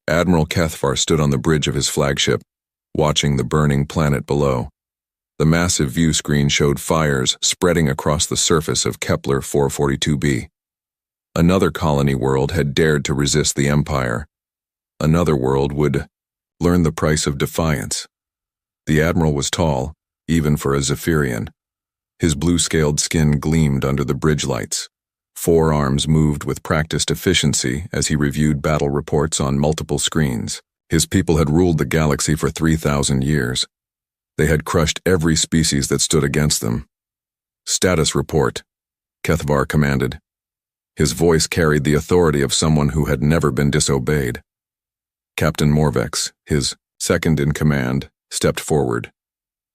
Admiral Cathvar stood on the bridge of his flagship, watching the burning planet below. The massive view screen showed fires spreading across the surface of Kepler 442b. Another colony world had dared to resist the Empire. Another world would learn the price of defiance. The Admiral was tall, even for a Zephyrian. His blue-scaled skin gleamed under the bridge lights. Forearms moved with practiced efficiency as he reviewed battle reports on multiple screens. His people had ruled the galaxy for 3,000 years. They had crushed every species that stood against them. "Status report," Cathvar commanded. His voice carried the authority of someone who had never been disobeyed. Captain Morvex, his second-in-command, stepped forward.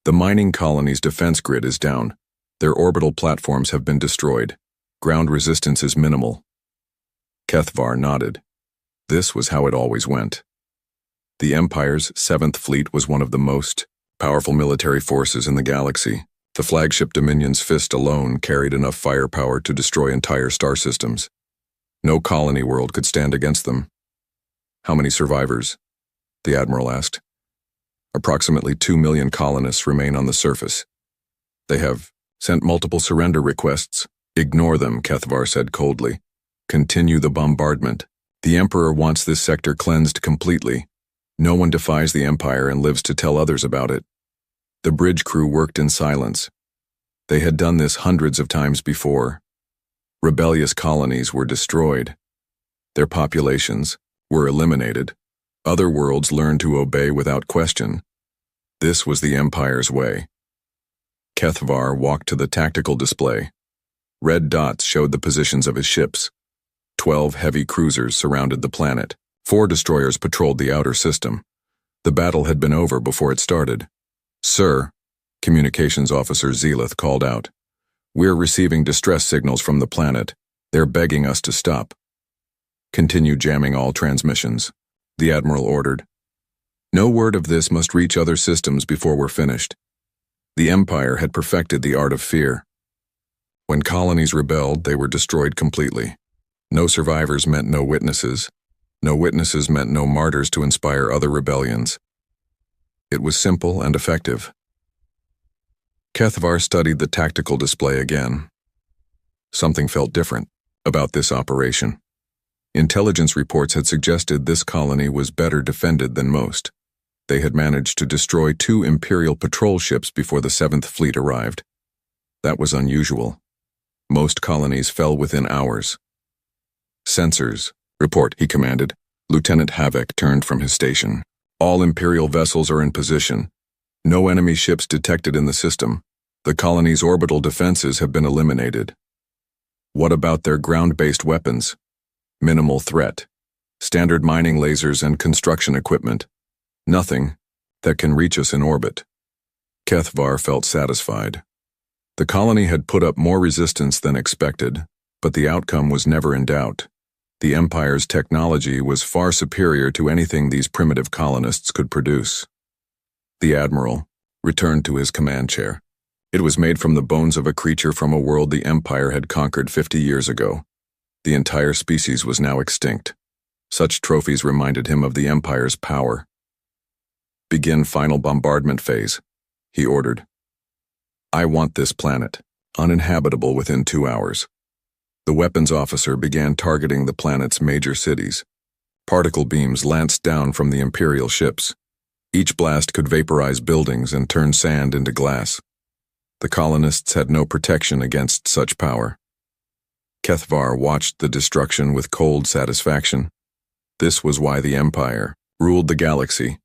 "The mining colony's defense grid is down. Their orbital platforms have been destroyed. Ground resistance is minimal." Cathvar nodded. This was how it always went. The Empire's 7th Fleet was one of the most powerful military forces in the galaxy. The flagship Dominion's fist alone carried enough firepower to destroy entire star systems. No colony world could stand against them. "How many survivors?" the Admiral asked. "Approximately 2 million colonists remain on the surface. They have sent multiple surrender requests." "Ignore them," Cathvar said coldly. "Continue the bombardment. The Emperor wants this sector cleansed completely. No one defies the Empire and lives to tell others about it." The bridge crew worked in silence. They had done this hundreds of times before. Rebellious colonies were destroyed. Their populations were eliminated. Other worlds learned to obey without question. This was the Empire's way. Cathvar walked to the tactical display. Red dots showed the positions of his ships. 12 heavy cruisers surrounded the planet. 4 destroyers patrolled the outer system. The battle had been over before it started. "Sir," Communications Officer Zelith called out, "we're receiving distress signals from the planet. They're begging us to stop." "Continue jamming all transmissions," the Admiral ordered. "No word of this must reach other systems before we're finished." The Empire had perfected the art of fear. When colonies rebelled, they were destroyed completely. No survivors meant no witnesses. No witnesses meant no martyrs to inspire other rebellions. It was simple and effective. Cathvar studied the tactical display again. Something felt different about this operation. Intelligence reports had suggested this colony was better defended than most. They had managed to destroy 2 Imperial patrol ships before the 7th Fleet arrived. That was unusual. Most colonies fell within hours. "Sensors, report," he commanded. Lieutenant Havoc turned from his station. "All Imperial vessels are in position. No enemy ships detected in the system. The colony's orbital defenses have been eliminated." "What about their ground-based weapons?" "Minimal threat. Standard mining lasers and construction equipment. Nothing that can reach us in orbit." Cathvar felt satisfied. The colony had put up more resistance than expected, but the outcome was never in doubt. The Empire's technology was far superior to anything these primitive colonists could produce. The Admiral returned to his command chair. It was made from the bones of a creature from a world the Empire had conquered 50 years ago. The entire species was now extinct. Such trophies reminded him of the Empire's power. "Begin final bombardment phase," he ordered. "I want this planet uninhabitable within 2 hours." The weapons officer began targeting the planet's major cities. Particle beams lanced down from the Imperial ships. Each blast could vaporize buildings and turn sand into glass. The colonists had no protection against such power. Cathvar watched the destruction with cold satisfaction. This was why the Empire ruled the galaxy.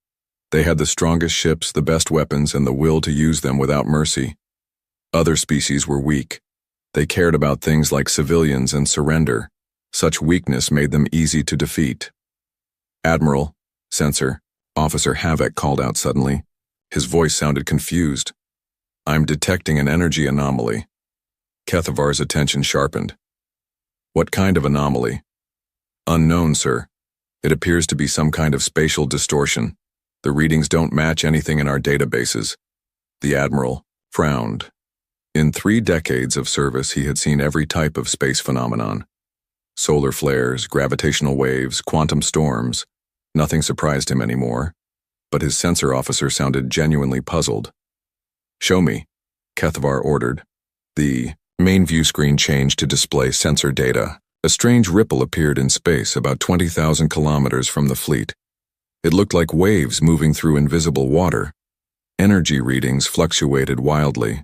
They had the strongest ships, the best weapons, and the will to use them without mercy. Other species were weak. They cared about things like civilians and surrender. Such weakness made them easy to defeat. "Admiral, sensor," Officer Havoc called out suddenly. His voice sounded confused. "I'm detecting an energy anomaly." Cathvar's attention sharpened. "What kind of anomaly?" "Unknown, sir. It appears to be some kind of spatial distortion. The readings don't match anything in our databases." The Admiral frowned. In 3 decades of service, he had seen every type of space phenomenon. Solar flares, gravitational waves, quantum storms. Nothing surprised him anymore, but his sensor officer sounded genuinely puzzled. "Show me," Kethvar ordered. The main view screen changed to display sensor data. A strange ripple appeared in space about 20,000 kilometers from the fleet. It looked like waves moving through invisible water. Energy readings fluctuated wildly.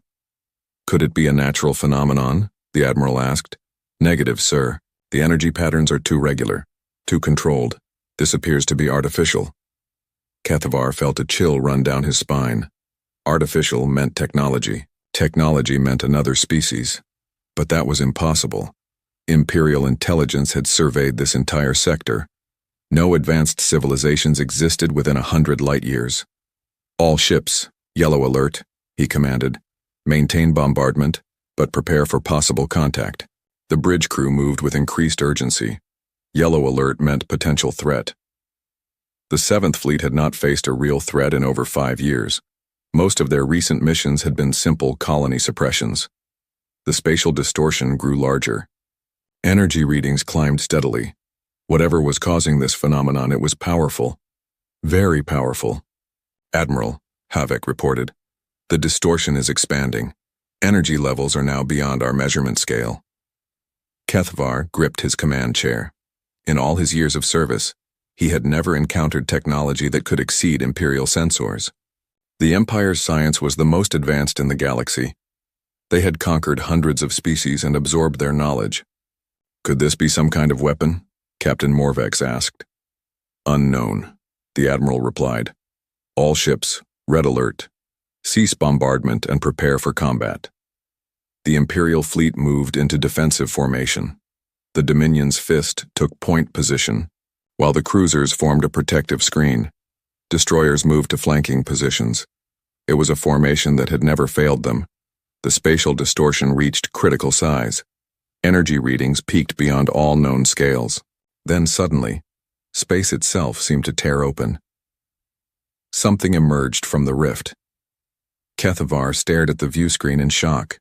"Could it be a natural phenomenon?" the Admiral asked. "Negative, sir. The energy patterns are too regular, too controlled. This appears to be artificial." Kethvar felt a chill run down his spine. Artificial meant technology. Technology meant another species. But that was impossible. Imperial intelligence had surveyed this entire sector. No advanced civilizations existed within 100 light-years. "All ships, yellow alert," he commanded. "Maintain bombardment, but prepare for possible contact." The bridge crew moved with increased urgency. Yellow alert meant potential threat. The 7th Fleet had not faced a real threat in over 5 years. Most of their recent missions had been simple colony suppressions. The spatial distortion grew larger. Energy readings climbed steadily. Whatever was causing this phenomenon, it was powerful. Very powerful. "Admiral," Havok reported, "the distortion is expanding. Energy levels are now beyond our measurement scale." Kethvar gripped his command chair. In all his years of service, he had never encountered technology that could exceed Imperial sensors. The Empire's science was the most advanced in the galaxy. They had conquered hundreds of species and absorbed their knowledge. "Could this be some kind of weapon?" Captain Morvex asked. "Unknown," the Admiral replied. "All ships, red alert. Cease bombardment and prepare for combat." The Imperial fleet moved into defensive formation. The Dominion's fist took point position, while the cruisers formed a protective screen. Destroyers moved to flanking positions. It was a formation that had never failed them. The spatial distortion reached critical size. Energy readings peaked beyond all known scales. Then suddenly, space itself seemed to tear open. Something emerged from the rift. Kethvar stared at the view screen in shock.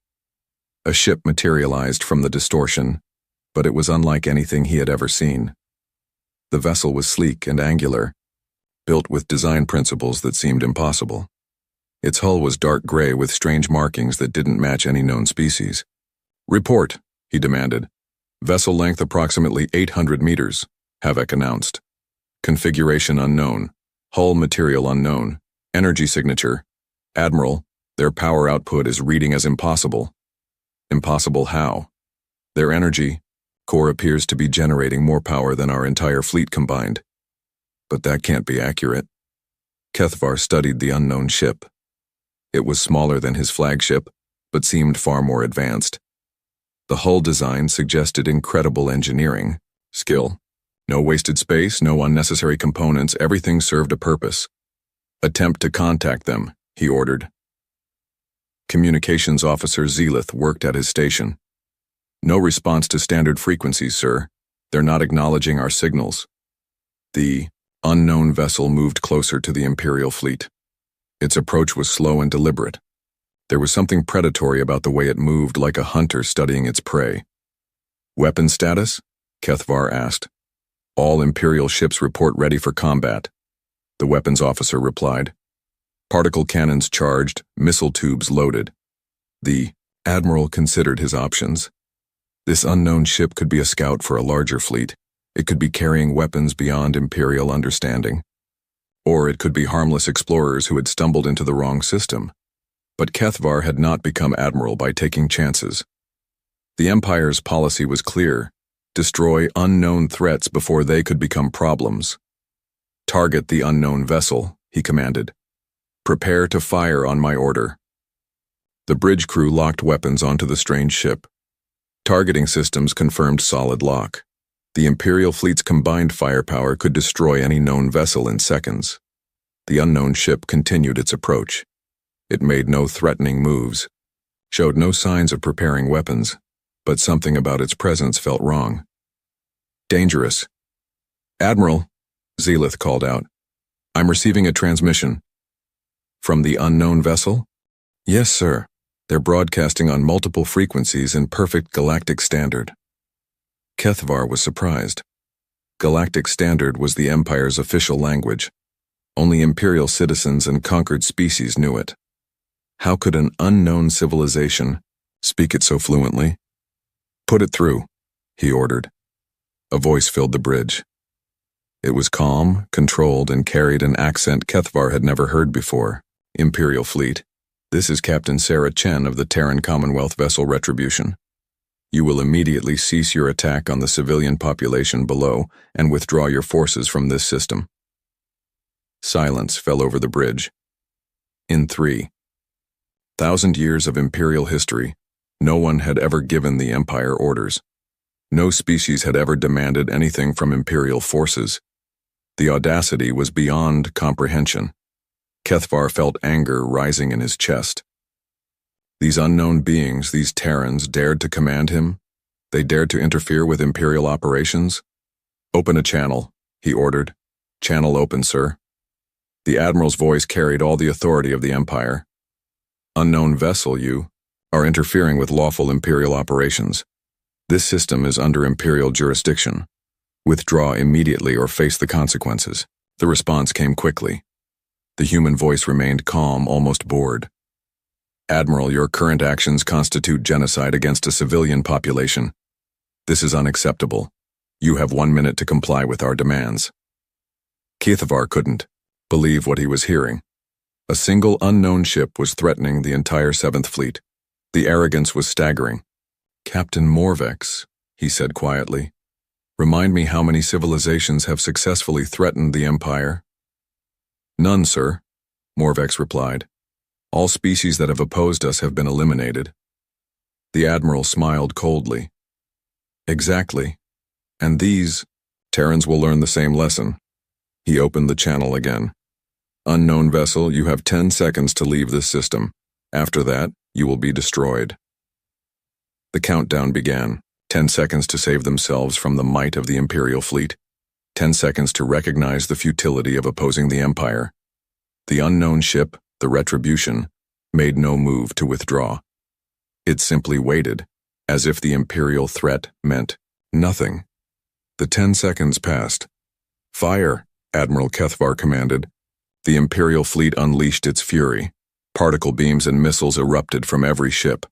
A ship materialized from the distortion, but it was unlike anything he had ever seen. The vessel was sleek and angular, built with design principles that seemed impossible. Its hull was dark gray with strange markings that didn't match any known species. "Report," he demanded. "Vessel length approximately 800 meters, Havok announced. Configuration unknown. Hull material unknown. Energy signature. Admiral, their power output is reading as impossible." "Impossible how?" "Their energy core appears to be generating more power than our entire fleet combined." "But that can't be accurate." Kethvar studied the unknown ship. It was smaller than his flagship, but seemed far more advanced. The hull design suggested incredible engineering skill. No wasted space, no unnecessary components, everything served a purpose. "Attempt to contact them," he ordered. Communications Officer Zelith worked at his station. "No response to standard frequencies, sir. They're not acknowledging our signals." The unknown vessel moved closer to the Imperial fleet. Its approach was slow and deliberate. There was something predatory about the way it moved, like a hunter studying its prey. "Weapon status?" Kethvar asked. "All Imperial ships report ready for combat," the weapons officer replied. "Particle cannons charged, missile tubes loaded." The Admiral considered his options. This unknown ship could be a scout for a larger fleet. It could be carrying weapons beyond Imperial understanding. Or it could be harmless explorers who had stumbled into the wrong system. But Kethvar had not become Admiral by taking chances. The Empire's policy was clear: destroy unknown threats before they could become problems. "Target the unknown vessel," he commanded. "Prepare to fire on my order." The bridge crew locked weapons onto the strange ship. Targeting systems confirmed solid lock. The Imperial fleet's combined firepower could destroy any known vessel in seconds. The unknown ship continued its approach. It made no threatening moves, showed no signs of preparing weapons, but something about its presence felt wrong. "Dangerous." "Admiral," Zelith called out, "I'm receiving a transmission." "From the unknown vessel?" "Yes, sir. They're broadcasting on multiple frequencies in perfect galactic standard." Kethvar was surprised. Galactic Standard was the Empire's official language. Only Imperial citizens and conquered species knew it. How could an unknown civilization speak it so fluently? "Put it through," he ordered. A voice filled the bridge. It was calm, controlled, and carried an accent Kethvar had never heard before. "Imperial Fleet, this is Captain Sarah Chen of the Terran Commonwealth vessel Retribution. You will immediately cease your attack on the civilian population below and withdraw your forces from this system." Silence fell over the bridge. In 3,000 years of Imperial history, no one had ever given the Empire orders. No species had ever demanded anything from Imperial forces. The audacity was beyond comprehension. Kethvar felt anger rising in his chest. These unknown beings, these Terrans, dared to command him. They dared to interfere with Imperial operations. "Open a channel," he ordered. "Channel open, sir." The Admiral's voice carried all the authority of the Empire. "Unknown vessel, you are interfering with lawful Imperial operations. This system is under Imperial jurisdiction. Withdraw immediately or face the consequences." The response came quickly. The human voice remained calm, almost bored. "Admiral, your current actions constitute genocide against a civilian population. This is unacceptable. You have 1 minute to comply with our demands." Kethvar couldn't believe what he was hearing. A single unknown ship was threatening the entire 7th Fleet. The arrogance was staggering. "Captain Morvex," he said quietly, "remind me how many civilizations have successfully threatened the Empire?" "None, sir," Morvex replied. "All species that have opposed us have been eliminated." The Admiral smiled coldly. "Exactly. And these Terrans will learn the same lesson." He opened the channel again. "Unknown vessel, you have 10 seconds to leave this system. After that, you will be destroyed." The countdown began. 10 seconds to save themselves from the might of the Imperial fleet. 10 seconds to recognize the futility of opposing the Empire. The unknown ship, the Retribution, made no move to withdraw. It simply waited, as if the Imperial threat meant nothing. The 10 seconds passed. "Fire," Admiral Kethvar commanded. The Imperial fleet unleashed its fury. Particle beams and missiles erupted from every ship.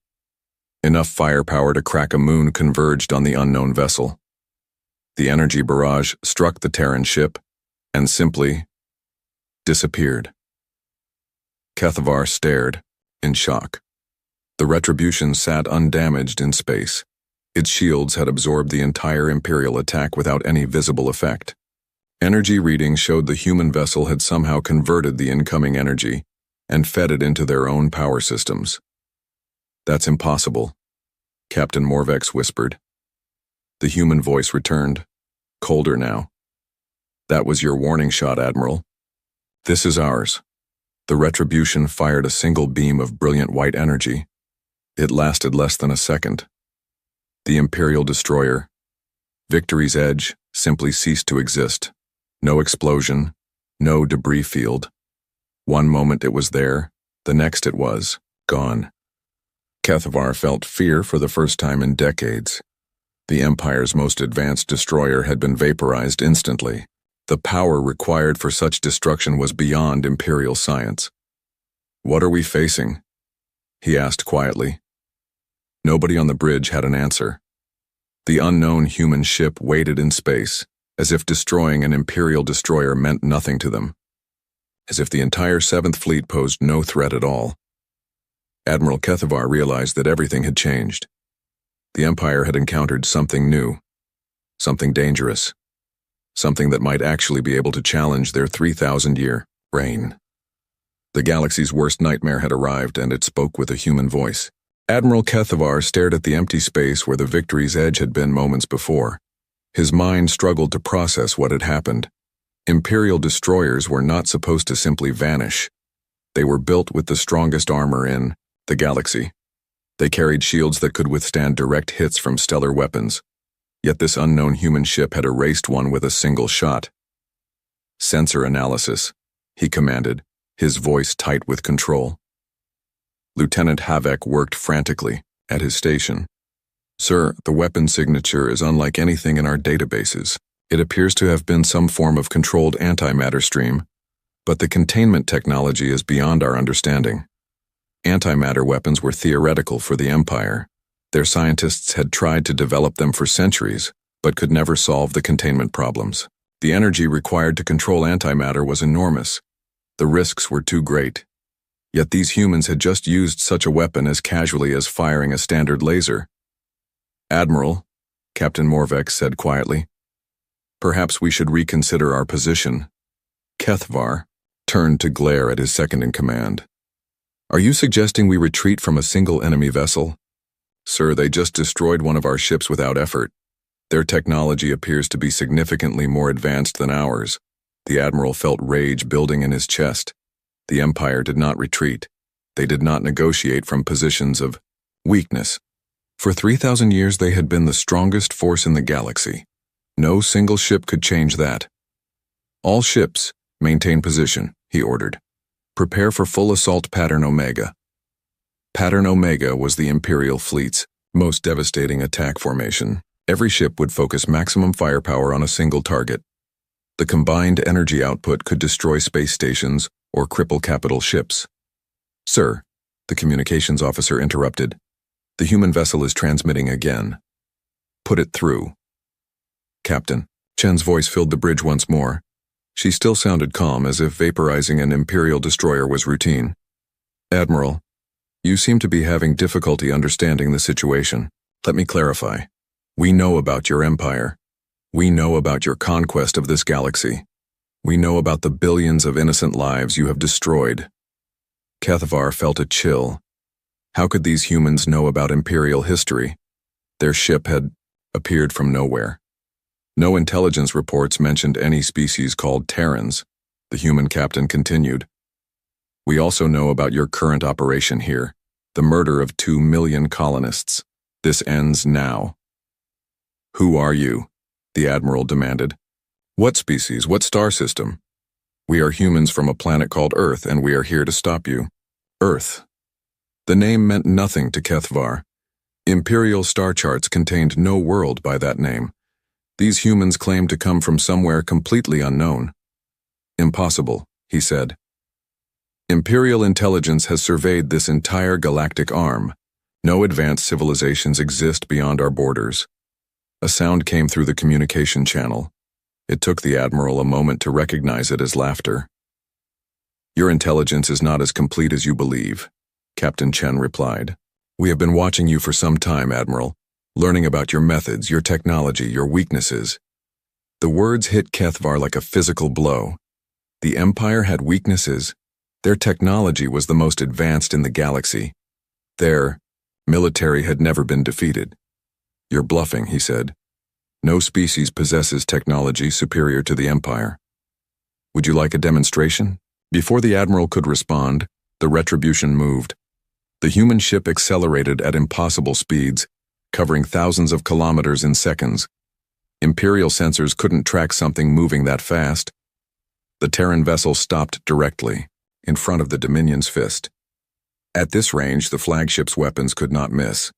Enough firepower to crack a moon converged on the unknown vessel. The energy barrage struck the Terran ship and simply disappeared. Kethvar stared, in shock. The Retribution sat undamaged in space. Its shields had absorbed the entire Imperial attack without any visible effect. Energy readings showed the human vessel had somehow converted the incoming energy and fed it into their own power systems. "That's impossible," Captain Morvex whispered. The human voice returned, colder now. "That was your warning shot, Admiral. This is ours." The Retribution fired a single beam of brilliant white energy. It lasted less than a second. The Imperial destroyer, Victory's Edge, simply ceased to exist. No explosion, no debris field. One moment it was there, the next it was gone. Kethvar felt fear for the first time in decades. The Empire's most advanced destroyer had been vaporized instantly. The power required for such destruction was beyond Imperial science. "What are we facing?" he asked quietly. Nobody on the bridge had an answer. The unknown human ship waited in space, as if destroying an Imperial destroyer meant nothing to them. As if the entire 7th Fleet posed no threat at all. Admiral Kethvar realized that everything had changed. The Empire had encountered something new, something dangerous, something that might actually be able to challenge their 3,000-year reign. The galaxy's worst nightmare had arrived, and it spoke with a human voice. Admiral Kethvar stared at the empty space where the Victory's Edge had been moments before. His mind struggled to process what had happened. Imperial destroyers were not supposed to simply vanish. They were built with the strongest armor in the galaxy. They carried shields that could withstand direct hits from stellar weapons. Yet this unknown human ship had erased one with a single shot. "Sensor analysis," he commanded, his voice tight with control. Lieutenant Havek worked frantically at his station. "Sir, the weapon signature is unlike anything in our databases. It appears to have been some form of controlled antimatter stream, but the containment technology is beyond our understanding. Antimatter weapons were theoretical for the Empire. Their scientists had tried to develop them for centuries, but could never solve the containment problems. The energy required to control antimatter was enormous. The risks were too great. Yet these humans had just used such a weapon as casually as firing a standard laser. "Admiral," Captain Morvex said quietly, "perhaps we should reconsider our position." Kethvar turned to glare at his second-in-command. "Are you suggesting we retreat from a single enemy vessel?" "Sir, they just destroyed one of our ships without effort. Their technology appears to be significantly more advanced than ours." The Admiral felt rage building in his chest. The Empire did not retreat. They did not negotiate from positions of weakness. For 3,000 years they had been the strongest force in the galaxy. No single ship could change that. "All ships, maintain position," he ordered. "Prepare for full assault Pattern Omega." Pattern Omega was the Imperial fleet's most devastating attack formation. Every ship would focus maximum firepower on a single target. The combined energy output could destroy space stations or cripple capital ships. "Sir," the communications officer interrupted, "the human vessel is transmitting again. Put it through." "Captain," Chen's voice filled the bridge once more. She still sounded calm, as if vaporizing an Imperial destroyer was routine. "Admiral, you seem to be having difficulty understanding the situation. Let me clarify. We know about your empire. We know about your conquest of this galaxy. We know about the billions of innocent lives you have destroyed." Kethvar felt a chill. How could these humans know about Imperial history? Their ship had appeared from nowhere. No intelligence reports mentioned any species called Terrans, the human captain continued. "We also know about your current operation here, the murder of 2 million colonists. This ends now." "Who are you?" the Admiral demanded. "What species? What star system?" "We are humans from a planet called Earth, and we are here to stop you." Earth. The name meant nothing to Kethvar. Imperial star charts contained no world by that name. These humans claimed to come from somewhere completely unknown. "Impossible," he said. "Imperial intelligence has surveyed this entire galactic arm. No advanced civilizations exist beyond our borders." A sound came through the communication channel. It took the Admiral a moment to recognize it as laughter. "Your intelligence is not as complete as you believe," Captain Chen replied. "We have been watching you for some time, Admiral, learning about your methods, your technology, your weaknesses." The words hit Kethvar like a physical blow. The Empire had weaknesses. Their technology was the most advanced in the galaxy. Their military had never been defeated. "You're bluffing," he said. "No species possesses technology superior to the Empire. Would you like a demonstration?" Before the Admiral could respond, the Retribution moved. The human ship accelerated at impossible speeds, covering thousands of kilometers in seconds. Imperial sensors couldn't track something moving that fast. The Terran vessel stopped directly, in front of the Dominion's fist. At this range, the flagship's weapons could not miss.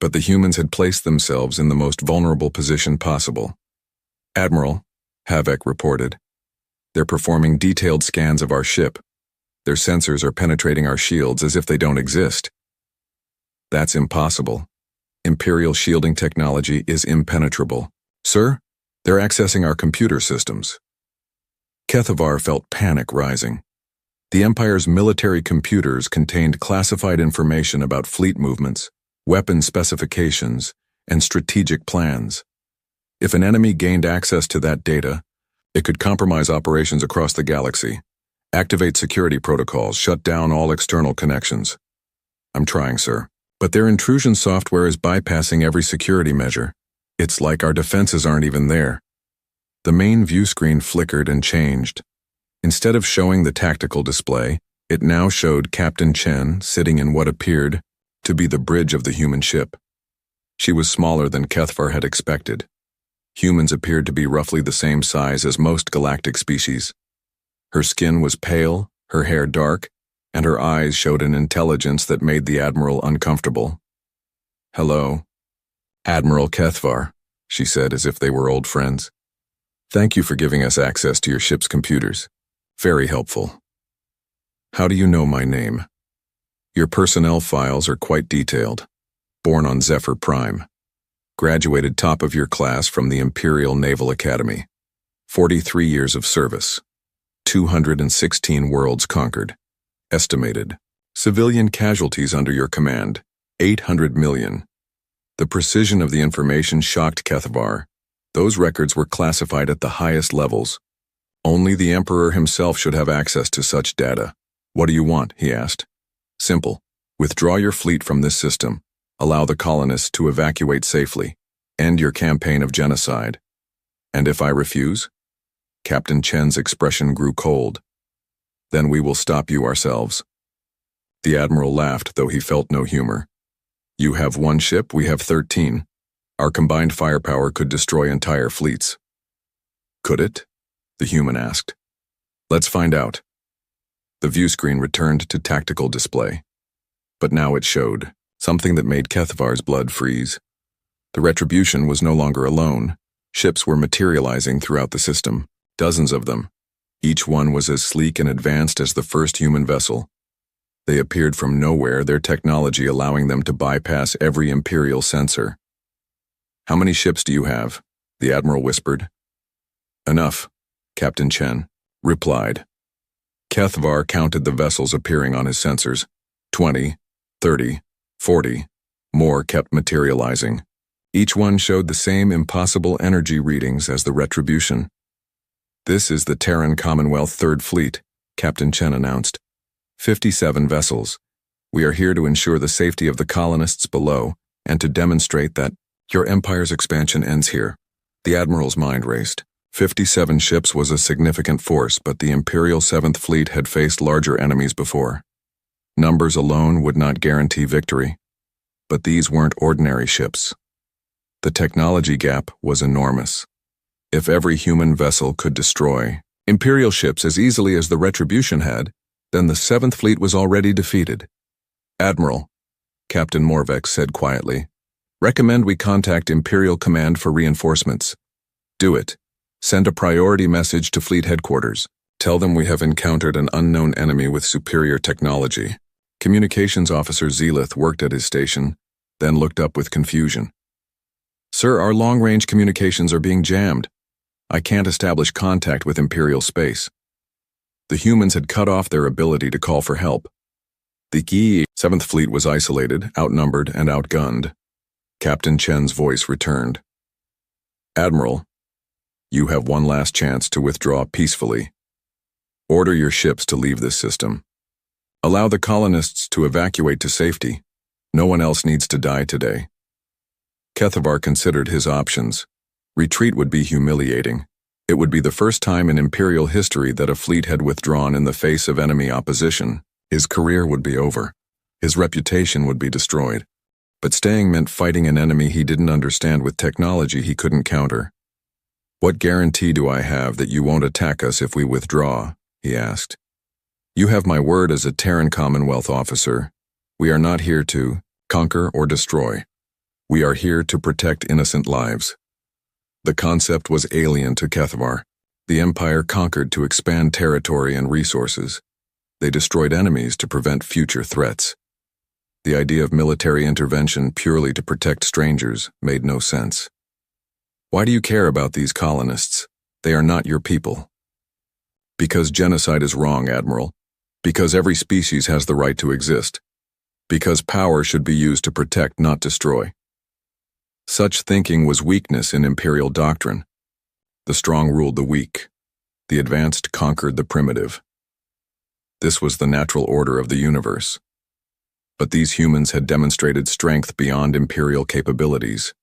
But the humans had placed themselves in the most vulnerable position possible. "Admiral," Havek reported, "they're performing detailed scans of our ship. Their sensors are penetrating our shields as if they don't exist." "That's impossible. Imperial shielding technology is impenetrable." "Sir, they're accessing our computer systems." Kethvar felt panic rising. The Empire's military computers contained classified information about fleet movements, weapon specifications, and strategic plans. If an enemy gained access to that data, it could compromise operations across the galaxy, activate security protocols, shut down all external connections. "I'm trying, sir. But their intrusion software is bypassing every security measure. It's like our defenses aren't even there." The main view screen flickered and changed. Instead of showing the tactical display, it now showed Captain Chen sitting in what appeared to be the bridge of the human ship. She was smaller than Kethvar had expected. Humans appeared to be roughly the same size as most galactic species. Her skin was pale, her hair dark, and her eyes showed an intelligence that made the Admiral uncomfortable. "Hello, Admiral Kethvar," she said as if they were old friends. Thank you for giving us access to your ship's computers. Very helpful. How do you know my name? Your personnel files are quite detailed. Born on Zephyr Prime. Graduated top of your class from the Imperial Naval Academy. 43 years of service. 216 worlds conquered. Estimated. Civilian casualties under your command, 800 million. The precision of the information shocked Kethavar. Those records were classified at the highest levels. Only the Emperor himself should have access to such data. What do you want? He asked. Simple. Withdraw your fleet from this system. Allow the colonists to evacuate safely. End your campaign of genocide. And if I refuse? Captain Chen's expression grew cold. Then we will stop you ourselves. The Admiral laughed, though he felt no humor. You have one ship, we have 13. Our combined firepower could destroy entire fleets. Could it? The human asked. Let's find out. The view screen returned to tactical display. But now it showed something that made Kethavar's blood freeze. The Retribution was no longer alone. Ships were materializing throughout the system, dozens of them. Each one was as sleek and advanced as the first human vessel. They appeared from nowhere, their technology allowing them to bypass every Imperial sensor. How many ships do you have? The Admiral whispered. Enough, Captain Chen replied. Kethavar counted the vessels appearing on his sensors. 20, 30, 40. More kept materializing. Each one showed the same impossible energy readings as the Retribution. This is the Terran Commonwealth Third Fleet, Captain Chen announced. 57 vessels. We are here to ensure the safety of the colonists below and to demonstrate that your empire's expansion ends here. The Admiral's mind raced. 57 ships was a significant force, but the Imperial 7th Fleet had faced larger enemies before. Numbers alone would not guarantee victory. But these weren't ordinary ships. The technology gap was enormous. If every human vessel could destroy Imperial ships as easily as the Retribution had, then the 7th Fleet was already defeated. Admiral, Captain Morvex said quietly, recommend we contact Imperial Command for reinforcements. Do it. Send a priority message to Fleet Headquarters. Tell them we have encountered an unknown enemy with superior technology. Communications Officer Zelith worked at his station, then looked up with confusion. Sir, our long-range communications are being jammed. I can't establish contact with Imperial space. The humans had cut off their ability to call for help. The Gi 7th Fleet was isolated, outnumbered, and outgunned. Captain Chen's voice returned. Admiral, you have one last chance to withdraw peacefully. Order your ships to leave this system. Allow the colonists to evacuate to safety. No one else needs to die today. Kethavar considered his options. Retreat would be humiliating. It would be the first time in Imperial history that a fleet had withdrawn in the face of enemy opposition. His career would be over. His reputation would be destroyed. But staying meant fighting an enemy he didn't understand with technology he couldn't counter. What guarantee do I have that you won't attack us if we withdraw? He asked. You have my word as a Terran Commonwealth officer. We are not here to conquer or destroy. We are here to protect innocent lives. The concept was alien to Kethavar. The Empire conquered to expand territory and resources. They destroyed enemies to prevent future threats. The idea of military intervention purely to protect strangers made no sense. Why do you care about these colonists? They are not your people. Because genocide is wrong, Admiral. Because every species has the right to exist. Because power should be used to protect, not destroy. Such thinking was weakness in Imperial doctrine. The strong ruled the weak. The advanced conquered the primitive. This was the natural order of the universe. But these humans had demonstrated strength beyond Imperial capabilities.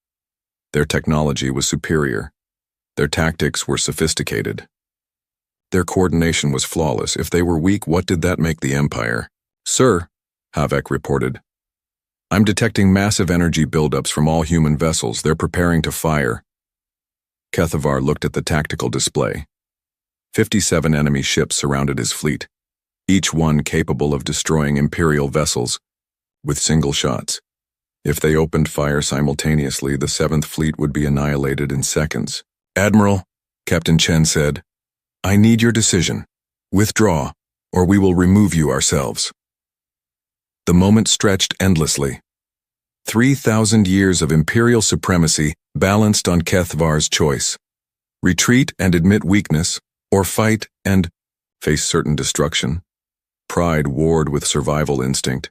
Their technology was superior. Their tactics were sophisticated. Their coordination was flawless. If they were weak, what did that make the Empire? Sir, Havek reported. I'm detecting massive energy buildups from all human vessels. They're preparing to fire. Kethavar looked at the tactical display. 57 enemy ships surrounded his fleet, each one capable of destroying Imperial vessels with single shots. If they opened fire simultaneously, the 7th Fleet would be annihilated in seconds. Admiral, Captain Chen said, "I need your decision. Withdraw, or we will remove you ourselves." The moment stretched endlessly. 3,000 years of imperial supremacy balanced on Kethvar's choice. Retreat and admit weakness, or fight and face certain destruction. Pride warred with survival instinct.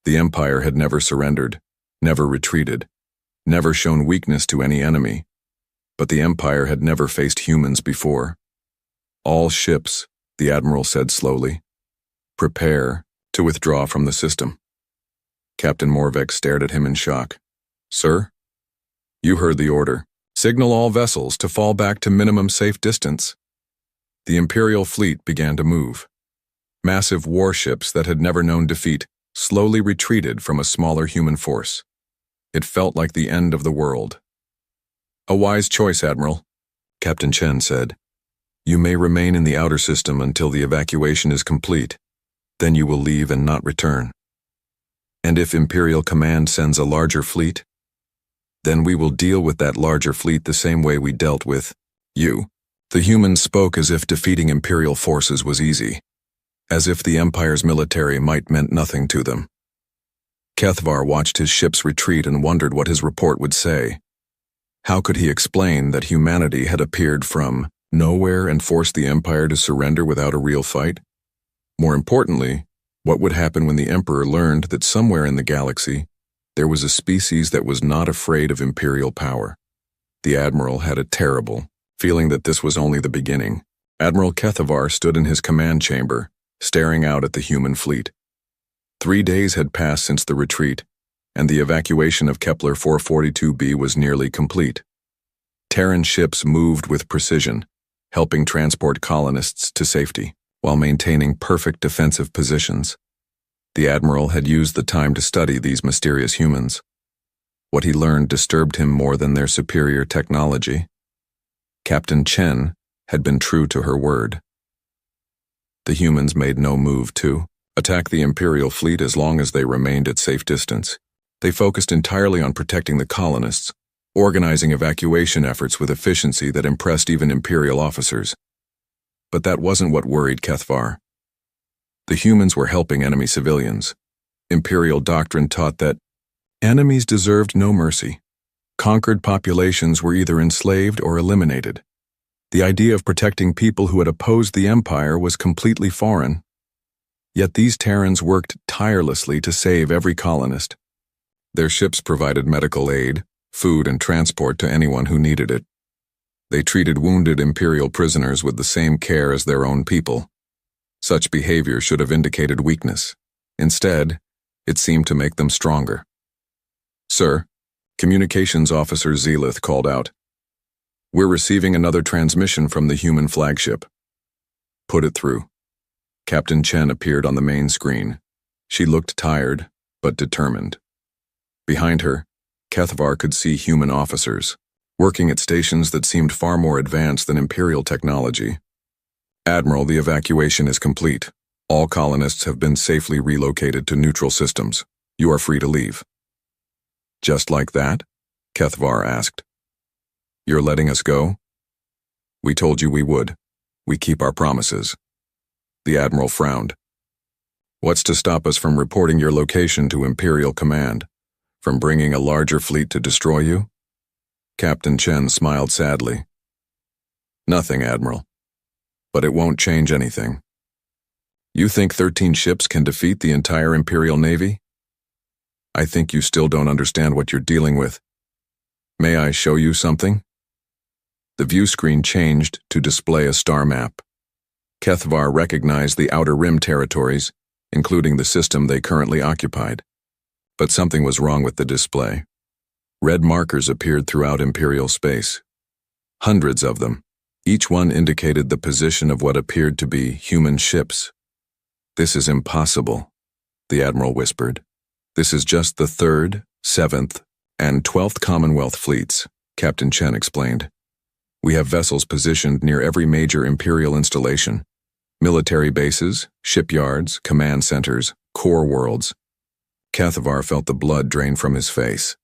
The Empire had never surrendered, never retreated, never shown weakness to any enemy. But the Empire had never faced humans before. "All ships," the Admiral said slowly, "prepare to withdraw from the system." Captain Morveck stared at him in shock. "Sir? You heard the order. Signal all vessels to fall back to minimum safe distance." The Imperial fleet began to move. Massive warships that had never known defeat slowly retreated from a smaller human force. It felt like the end of the world. "A wise choice, Admiral," Captain Chen said. "You may remain in the outer system until the evacuation is complete. Then you will leave and not return. And if Imperial Command sends a larger fleet, then we will deal with that larger fleet the same way we dealt with you." The humans spoke as if defeating Imperial forces was easy, as if the Empire's military might meant nothing to them. Kethvar watched his ships retreat and wondered what his report would say. How could he explain that humanity had appeared from nowhere and forced the Empire to surrender without a real fight? More importantly, what would happen when the Emperor learned that somewhere in the galaxy there was a species that was not afraid of Imperial power? The Admiral had a terrible feeling that this was only the beginning. Admiral Kethvar stood in his command chamber, staring out at the human fleet. 3 days had passed since the retreat, and the evacuation of Kepler 442b was nearly complete. Terran ships moved with precision, helping transport colonists to safety, while maintaining perfect defensive positions. The Admiral had used the time to study these mysterious humans. What he learned disturbed him more than their superior technology. Captain Chen had been true to her word. The humans made no move to attack the Imperial fleet as long as they remained at safe distance. They focused entirely on protecting the colonists, organizing evacuation efforts with efficiency that impressed even Imperial officers. But that wasn't what worried Kethvar. The humans were helping enemy civilians. Imperial doctrine taught that enemies deserved no mercy. Conquered populations were either enslaved or eliminated. The idea of protecting people who had opposed the Empire was completely foreign. Yet these Terrans worked tirelessly to save every colonist. Their ships provided medical aid, food, and transport to anyone who needed it. They treated wounded Imperial prisoners with the same care as their own people. Such behavior should have indicated weakness. Instead, it seemed to make them stronger. "Sir," Communications Officer Zelith called out, "We're receiving another transmission from the human flagship." "Put it through." Captain Chen appeared on the main screen. She looked tired, but determined. Behind her, Kethvar could see human officers, working at stations that seemed far more advanced than Imperial technology. "Admiral, the evacuation is complete. All colonists have been safely relocated to neutral systems. You are free to leave." "Just like that?" Kethvar asked. "You're letting us go?" "We told you we would. We keep our promises." The Admiral frowned. "What's to stop us from reporting your location to Imperial Command? From bringing a larger fleet to destroy you?" Captain Chen smiled sadly. "Nothing, Admiral. But it won't change anything. You think 13 ships can defeat the entire Imperial Navy? I think you still don't understand what you're dealing with. May I show you something?" The view screen changed to display a star map. Kethvar recognized the Outer Rim territories, including the system they currently occupied. But something was wrong with the display. Red markers appeared throughout Imperial space. Hundreds of them. Each one indicated the position of what appeared to be human ships. "This is impossible," the Admiral whispered. "This is just the 3rd, 7th, and 12th Commonwealth fleets," Captain Chen explained. "We have vessels positioned near every major Imperial installation. Military bases, shipyards, command centers, core worlds." Kethvar felt the blood drain from his face.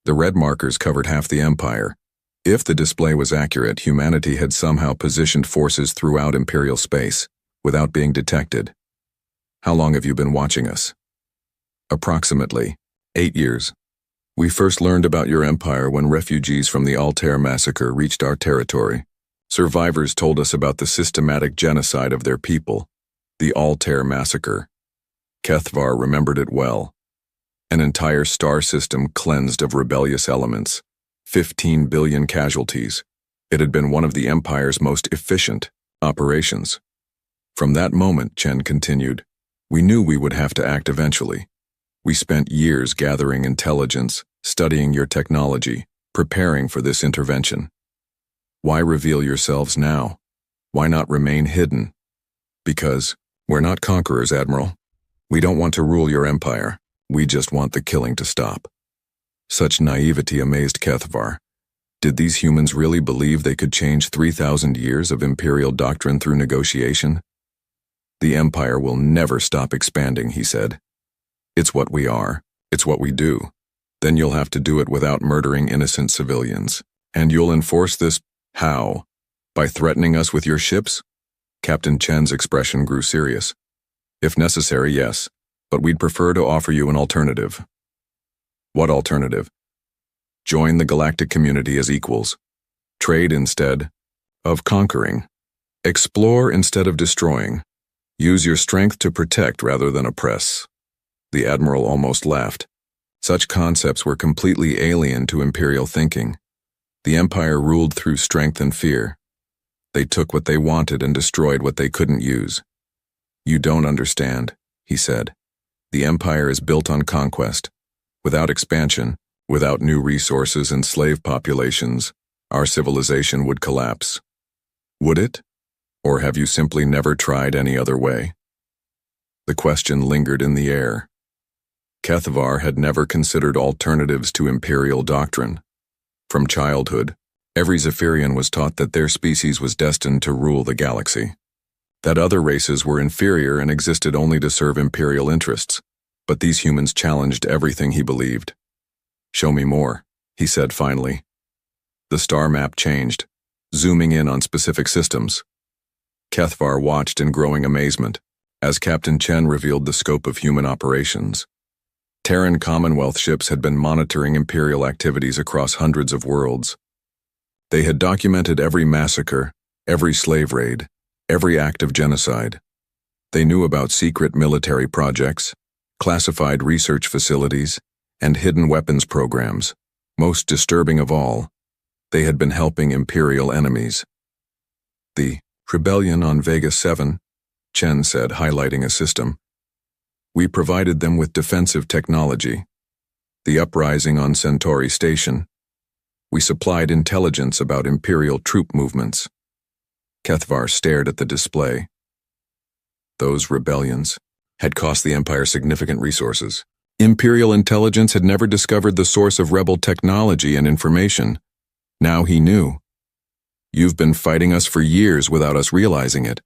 The red markers covered half the Empire, If the display was accurate, humanity had somehow positioned forces throughout Imperial space, without being detected. How long have you been watching us? Approximately 8 years. We first learned about your empire when refugees from the Altair massacre reached our territory. Survivors told us about the systematic genocide of their people, the Altair massacre. Kethvar remembered it well. An entire star system cleansed of rebellious elements, 15 billion casualties. It had been one of the Empire's most efficient operations. From that moment, Chen continued, we knew we would have to act eventually. We spent years gathering intelligence, studying your technology, preparing for this intervention. Why reveal yourselves now? Why not remain hidden? Because we're not conquerors, Admiral. We don't want to rule your empire. We just want the killing to stop. Such naivety amazed Kethvar. Did these humans really believe they could change 3,000 years of Imperial doctrine through negotiation? The Empire will never stop expanding, he said. It's what we are. It's what we do. Then you'll have to do it without murdering innocent civilians. And you'll enforce this, how? By threatening us with your ships? Captain Chen's expression grew serious. If necessary, yes, but we'd prefer to offer you an alternative. What alternative? Join the galactic community as equals. Trade instead of conquering. Explore instead of destroying. Use your strength to protect rather than oppress. The Admiral almost laughed. Such concepts were completely alien to Imperial thinking. The Empire ruled through strength and fear. They took what they wanted and destroyed what they couldn't use. You don't understand, he said. The Empire is built on conquest. Without expansion, without new resources and slave populations, our civilization would collapse. Would it? Or have you simply never tried any other way? The question lingered in the air. Kethvar had never considered alternatives to Imperial doctrine. From childhood, every Zephyrian was taught that their species was destined to rule the galaxy. That other races were inferior and existed only to serve Imperial interests. But these humans challenged everything he believed. Show me more, he said finally. The star map changed, zooming in on specific systems. Kethvar watched in growing amazement as Captain Chen revealed the scope of human operations. Terran Commonwealth ships had been monitoring Imperial activities across hundreds of worlds. They had documented every massacre, every slave raid, every act of genocide. They knew about secret military projects, classified research facilities, and hidden weapons programs. Most disturbing of all, they had been helping Imperial enemies. The rebellion on Vega 7, Chen said, highlighting a system. We provided them with defensive technology. The uprising on Centauri Station. We supplied intelligence about Imperial troop movements. Kethvar stared at the display. Those rebellions had cost the Empire significant resources. Imperial intelligence had never discovered the source of rebel technology and information. Now he knew. You've been fighting us for years without us realizing it.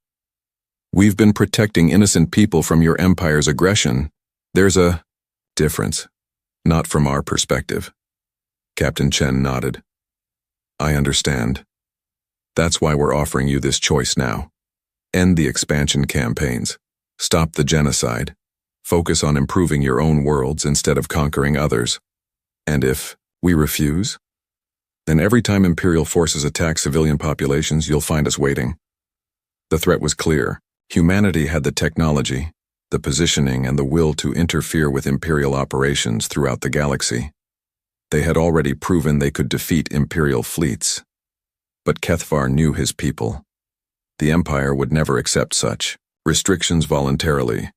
We've been protecting innocent people from your Empire's aggression. There's a difference. Not from our perspective. Captain Chen nodded. I understand. That's why we're offering you this choice now. End the expansion campaigns. Stop the genocide. Focus on improving your own worlds instead of conquering others. And if we refuse, then every time Imperial forces attack civilian populations, you'll find us waiting. The threat was clear. Humanity had the technology, the positioning, and the will to interfere with Imperial operations throughout the galaxy. They had already proven they could defeat Imperial fleets. But Kethvar knew his people. The Empire would never accept such restrictions voluntarily.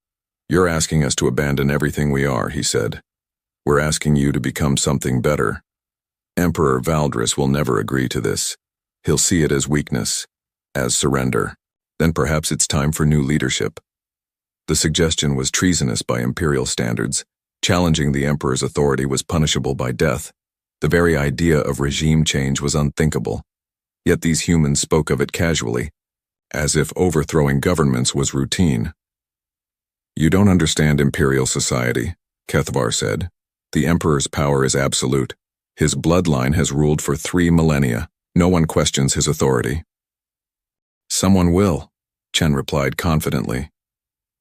You're asking us to abandon everything we are, he said. We're asking you to become something better. Emperor Valdris will never agree to this. He'll see it as weakness, as surrender. Then perhaps it's time for new leadership. The suggestion was treasonous by Imperial standards. Challenging the Emperor's authority was punishable by death. The very idea of regime change was unthinkable. Yet these humans spoke of it casually, as if overthrowing governments was routine. You don't understand Imperial society, Kethvar said. The Emperor's power is absolute. His bloodline has ruled for 3 millennia. No one questions his authority. Someone will, Chen replied confidently.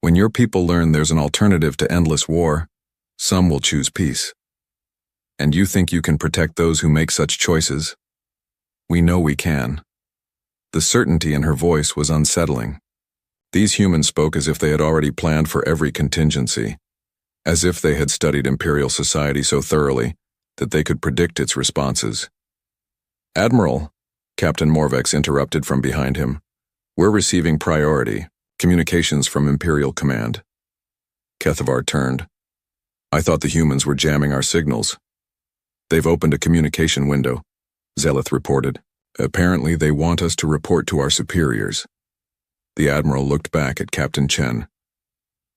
When your people learn there's an alternative to endless war, some will choose peace. And you think you can protect those who make such choices? We know we can. The certainty in her voice was unsettling. These humans spoke as if they had already planned for every contingency, as if they had studied Imperial society so thoroughly that they could predict its responses. Admiral, Captain Morvex interrupted from behind him, we're receiving priority, communications from Imperial Command. Kethavar turned. I thought the humans were jamming our signals. They've opened a communication window, Zeleth reported. Apparently they want us to report to our superiors. The Admiral looked back at Captain Chen.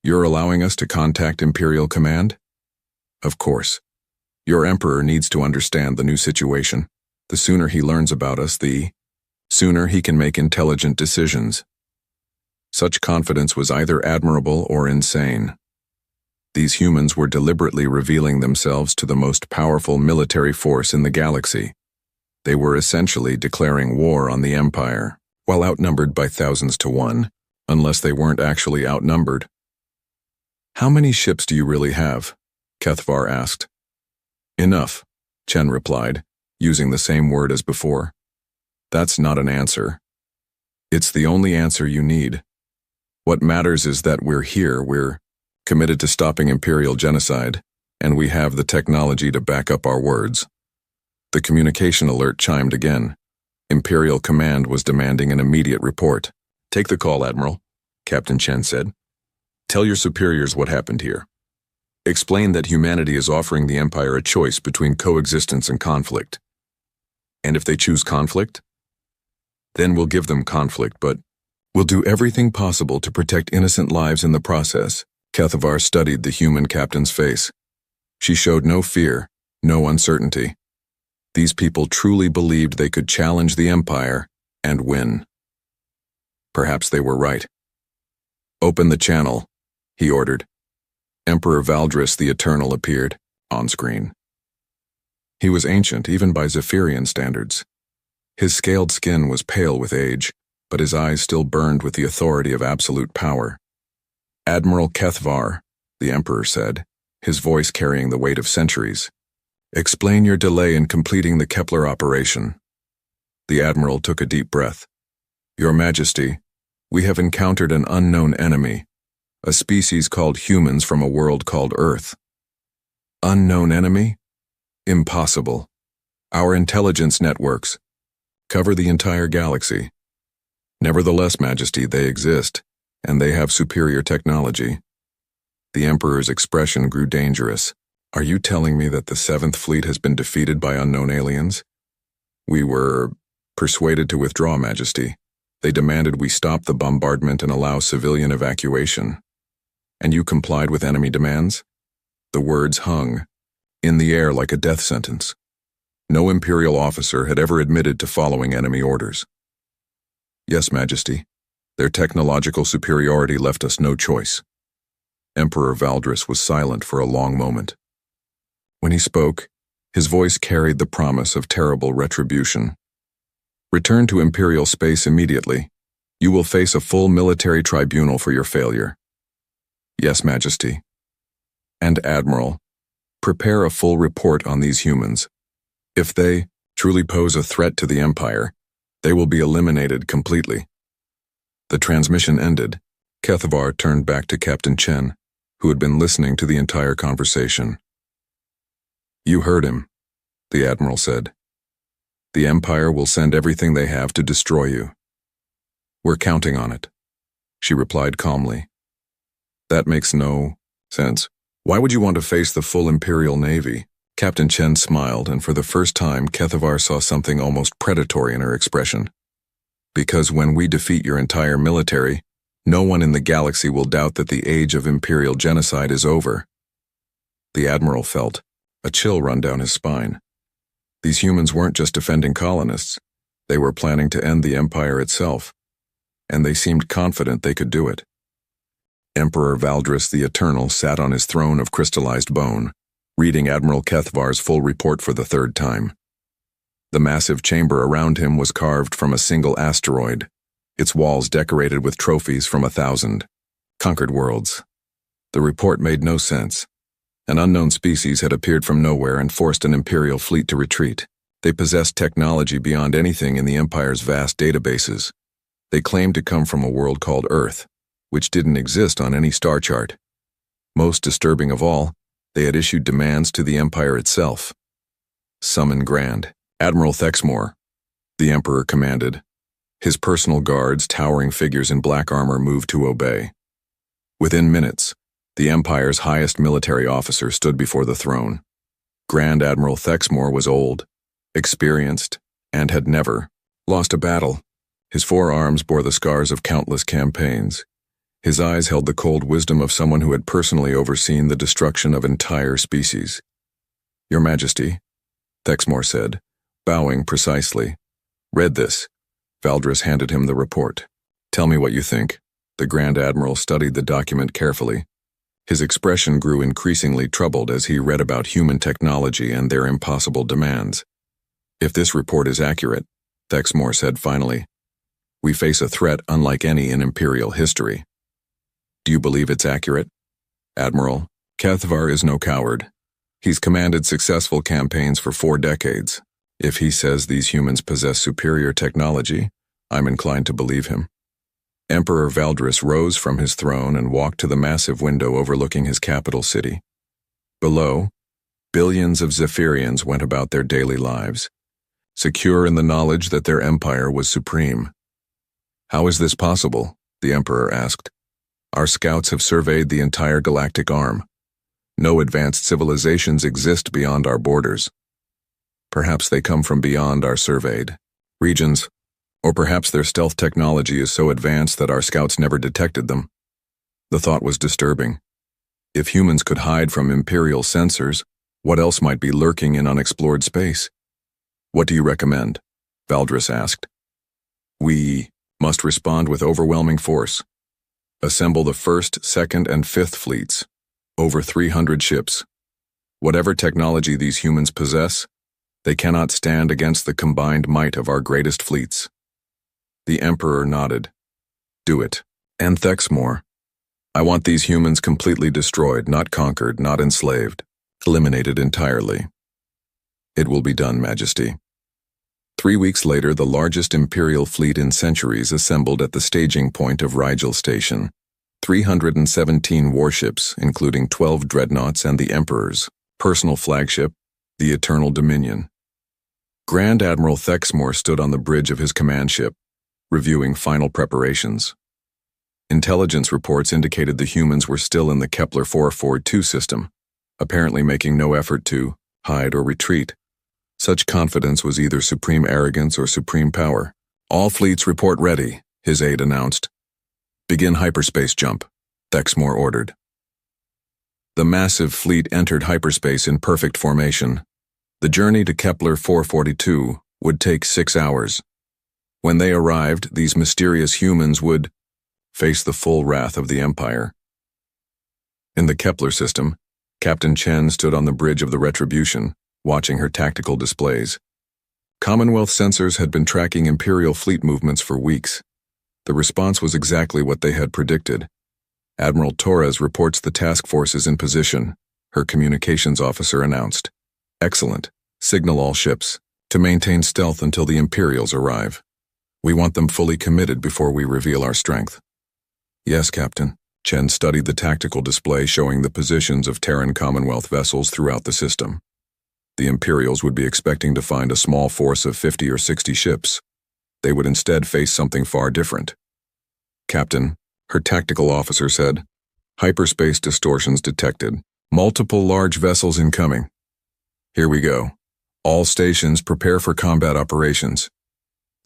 You're allowing us to contact Imperial Command? Of course. Your Emperor needs to understand the new situation. The sooner he learns about us, the sooner he can make intelligent decisions. Such confidence was either admirable or insane. These humans were deliberately revealing themselves to the most powerful military force in the galaxy. They were essentially declaring war on the Empire, while outnumbered by thousands to one, unless they weren't actually outnumbered. How many ships do you really have? Kethavar asked. Enough, Chen replied, using the same word as before. That's not an answer. It's the only answer you need. What matters is that we're here, we're committed to stopping Imperial genocide, and we have the technology to back up our words. The communication alert chimed again. Imperial Command was demanding an immediate report. Take the call, Admiral, Captain Chen said. Tell your superiors what happened here. Explain that humanity is offering the Empire a choice between coexistence and conflict. And if they choose conflict? Then we'll give them conflict, but we'll do everything possible to protect innocent lives in the process. Kethavar studied the human captain's face. She showed no fear, no uncertainty. These people truly believed they could challenge the Empire and win. Perhaps they were right. Open the channel, he ordered. Emperor Valdris the Eternal appeared, on screen. He was ancient even by Zephyrian standards. His scaled skin was pale with age, but his eyes still burned with the authority of absolute power. Admiral Kethavar, the Emperor said, his voice carrying the weight of centuries. Explain your delay in completing the Kepler operation. The Admiral took a deep breath. Your Majesty, we have encountered an unknown enemy, a species called humans from a world called Earth. Unknown enemy? Impossible. Our intelligence networks cover the entire galaxy. Nevertheless, Majesty, they exist, and they have superior technology. The Emperor's expression grew dangerous. Are you telling me that the 7th Fleet has been defeated by unknown aliens? We were persuaded to withdraw, Majesty. They demanded we stop the bombardment and allow civilian evacuation. And you complied with enemy demands? The words hung in the air like a death sentence. No Imperial officer had ever admitted to following enemy orders. Yes, Majesty. Their technological superiority left us no choice. Emperor Valdris was silent for a long moment. When he spoke, his voice carried the promise of terrible retribution. Return to Imperial space immediately. You will face a full military tribunal for your failure. Yes, Majesty. And Admiral, prepare a full report on these humans. If they truly pose a threat to the Empire, they will be eliminated completely. The transmission ended. Kethavar turned back to Captain Chen, who had been listening to the entire conversation. You heard him, the Admiral said. The Empire will send everything they have to destroy you. We're counting on it, she replied calmly. That makes no sense. Why would you want to face the full Imperial Navy? Captain Chen smiled, and for the first time Kethavar saw something almost predatory in her expression. Because when we defeat your entire military, no one in the galaxy will doubt that the age of Imperial genocide is over. The Admiral felt a chill run down his spine. These humans weren't just defending colonists. They were planning to end the Empire itself, and they seemed confident they could do it. Emperor Valdris the Eternal sat on his throne of crystallized bone, reading Admiral Kethavar's full report for the 3rd time. The massive chamber around him was carved from a single asteroid, its walls decorated with trophies from 1,000 conquered worlds. The report made no sense. An unknown species had appeared from nowhere and forced an Imperial fleet to retreat. They possessed technology beyond anything in the Empire's vast databases. They claimed to come from a world called Earth, which didn't exist on any star chart. Most disturbing of all, they had issued demands to the Empire itself. Summon Grand Admiral Thexmore, the Emperor commanded. His personal guards, towering figures in black armor, moved to obey. Within minutes, the Empire's highest military officer stood before the throne. Grand Admiral Thexmore was old, experienced, and had never lost a battle. His forearms bore the scars of countless campaigns. His eyes held the cold wisdom of someone who had personally overseen the destruction of entire species. "Your Majesty," Thexmore said, bowing precisely. "Read this." Valdris handed him the report. "Tell me what you think." The Grand Admiral studied the document carefully. His expression grew increasingly troubled as he read about human technology and their impossible demands. "If this report is accurate," Thexmore said finally, "we face a threat unlike any in Imperial history." "Do you believe it's accurate?" "Admiral, Kethvar is no coward. He's commanded successful campaigns for 4 decades. If he says these humans possess superior technology, I'm inclined to believe him." Emperor Valdris rose from his throne and walked to the massive window overlooking his capital city. Below, billions of Zephyrians went about their daily lives, secure in the knowledge that their empire was supreme. "How is this possible?" the Emperor asked. "Our scouts have surveyed the entire galactic arm. No advanced civilizations exist beyond our borders. Perhaps they come from beyond our surveyed regions, or perhaps their stealth technology is so advanced that our scouts never detected them." The thought was disturbing. If humans could hide from Imperial sensors, what else might be lurking in unexplored space? "What do you recommend?" Valdris asked. "We must respond with overwhelming force. Assemble the 1st, 2nd, and 5th fleets, over 300 ships. Whatever technology these humans possess, they cannot stand against the combined might of our greatest fleets." The Emperor nodded. "Do it. And Thexmore. I want these humans completely destroyed, not conquered, not enslaved. Eliminated entirely." "It will be done, Majesty." 3 weeks later, the largest Imperial fleet in centuries assembled at the staging point of Rigel Station. 317 warships, including 12 dreadnoughts and the Emperor's personal flagship, the Eternal Dominion. Grand Admiral Thexmore stood on the bridge of his command ship, reviewing final preparations. Intelligence reports indicated the humans were still in the Kepler 442 system, apparently making no effort to hide or retreat. Such confidence was either supreme arrogance or supreme power. "All fleets report ready," his aide announced. "Begin hyperspace jump," Thexmore ordered. The massive fleet entered hyperspace in perfect formation. The journey to Kepler 442 would take 6 hours. When they arrived, these mysterious humans would face the full wrath of the Empire. In the Kepler system, Captain Chen stood on the bridge of the Retribution, watching her tactical displays. Commonwealth sensors had been tracking Imperial fleet movements for weeks. The response was exactly what they had predicted. "Admiral Torres reports the task force is in position," her communications officer announced. "Excellent. Signal all ships to maintain stealth until the Imperials arrive. We want them fully committed before we reveal our strength." "Yes, Captain." Chen studied the tactical display showing the positions of Terran Commonwealth vessels throughout the system. The Imperials would be expecting to find a small force of 50 or 60 ships. They would instead face something far different. "Captain," her tactical officer said, "hyperspace distortions detected. Multiple large vessels incoming." "Here we go. All stations prepare for combat operations."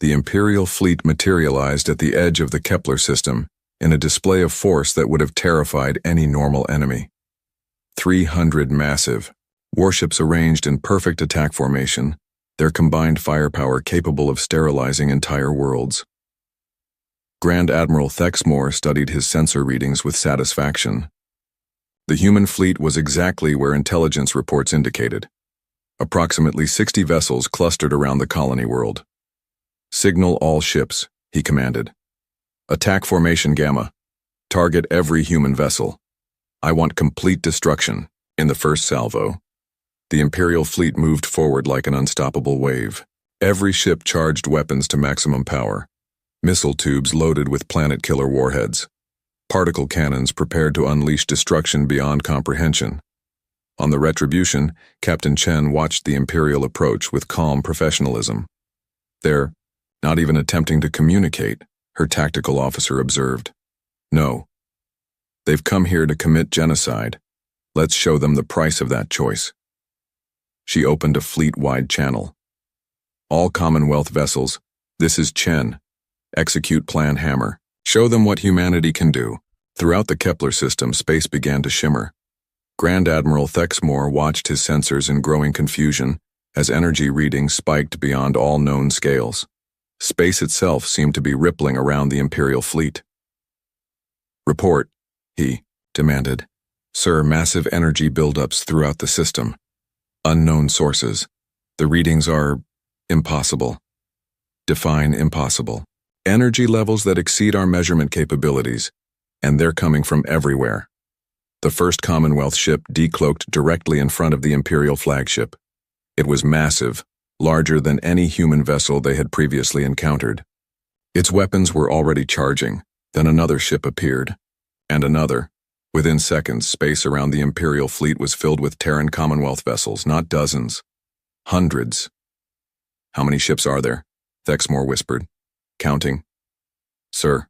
The Imperial fleet materialized at the edge of the Kepler system in a display of force that would have terrified any normal enemy. 300 massive warships arranged in perfect attack formation, their combined firepower capable of sterilizing entire worlds. Grand Admiral Thexmore studied his sensor readings with satisfaction. The human fleet was exactly where intelligence reports indicated. Approximately 60 vessels clustered around the colony world. "Signal all ships," he commanded. "Attack formation Gamma. Target every human vessel. I want complete destruction." In the first salvo, the Imperial fleet moved forward like an unstoppable wave. Every ship charged weapons to maximum power. Missile tubes loaded with planet-killer warheads. Particle cannons prepared to unleash destruction beyond comprehension. On the Retribution, Captain Chen watched the Imperial approach with calm professionalism. "They're not even attempting to communicate," her tactical officer observed. "No. They've come here to commit genocide. Let's show them the price of that choice." She opened a fleet-wide channel. "All Commonwealth vessels, this is Chen. Execute Plan Hammer. Show them what humanity can do." Throughout the Kepler system, space began to shimmer. Grand Admiral Thexmore watched his sensors in growing confusion as energy readings spiked beyond all known scales. Space itself seemed to be rippling around the Imperial fleet. "Report," he demanded. "Sir, massive energy buildups throughout the system. Unknown sources. The readings are impossible. Define impossible. Energy levels that exceed our measurement capabilities, and they're coming from everywhere." The first Commonwealth ship decloaked directly in front of the Imperial flagship. It was massive, larger than any human vessel they had previously encountered. Its weapons were already charging. Then another ship appeared, and another. Within seconds, space around the Imperial fleet was filled with Terran Commonwealth vessels, not dozens. Hundreds. "How many ships are there?" Thexmore whispered. "Counting." "Sir,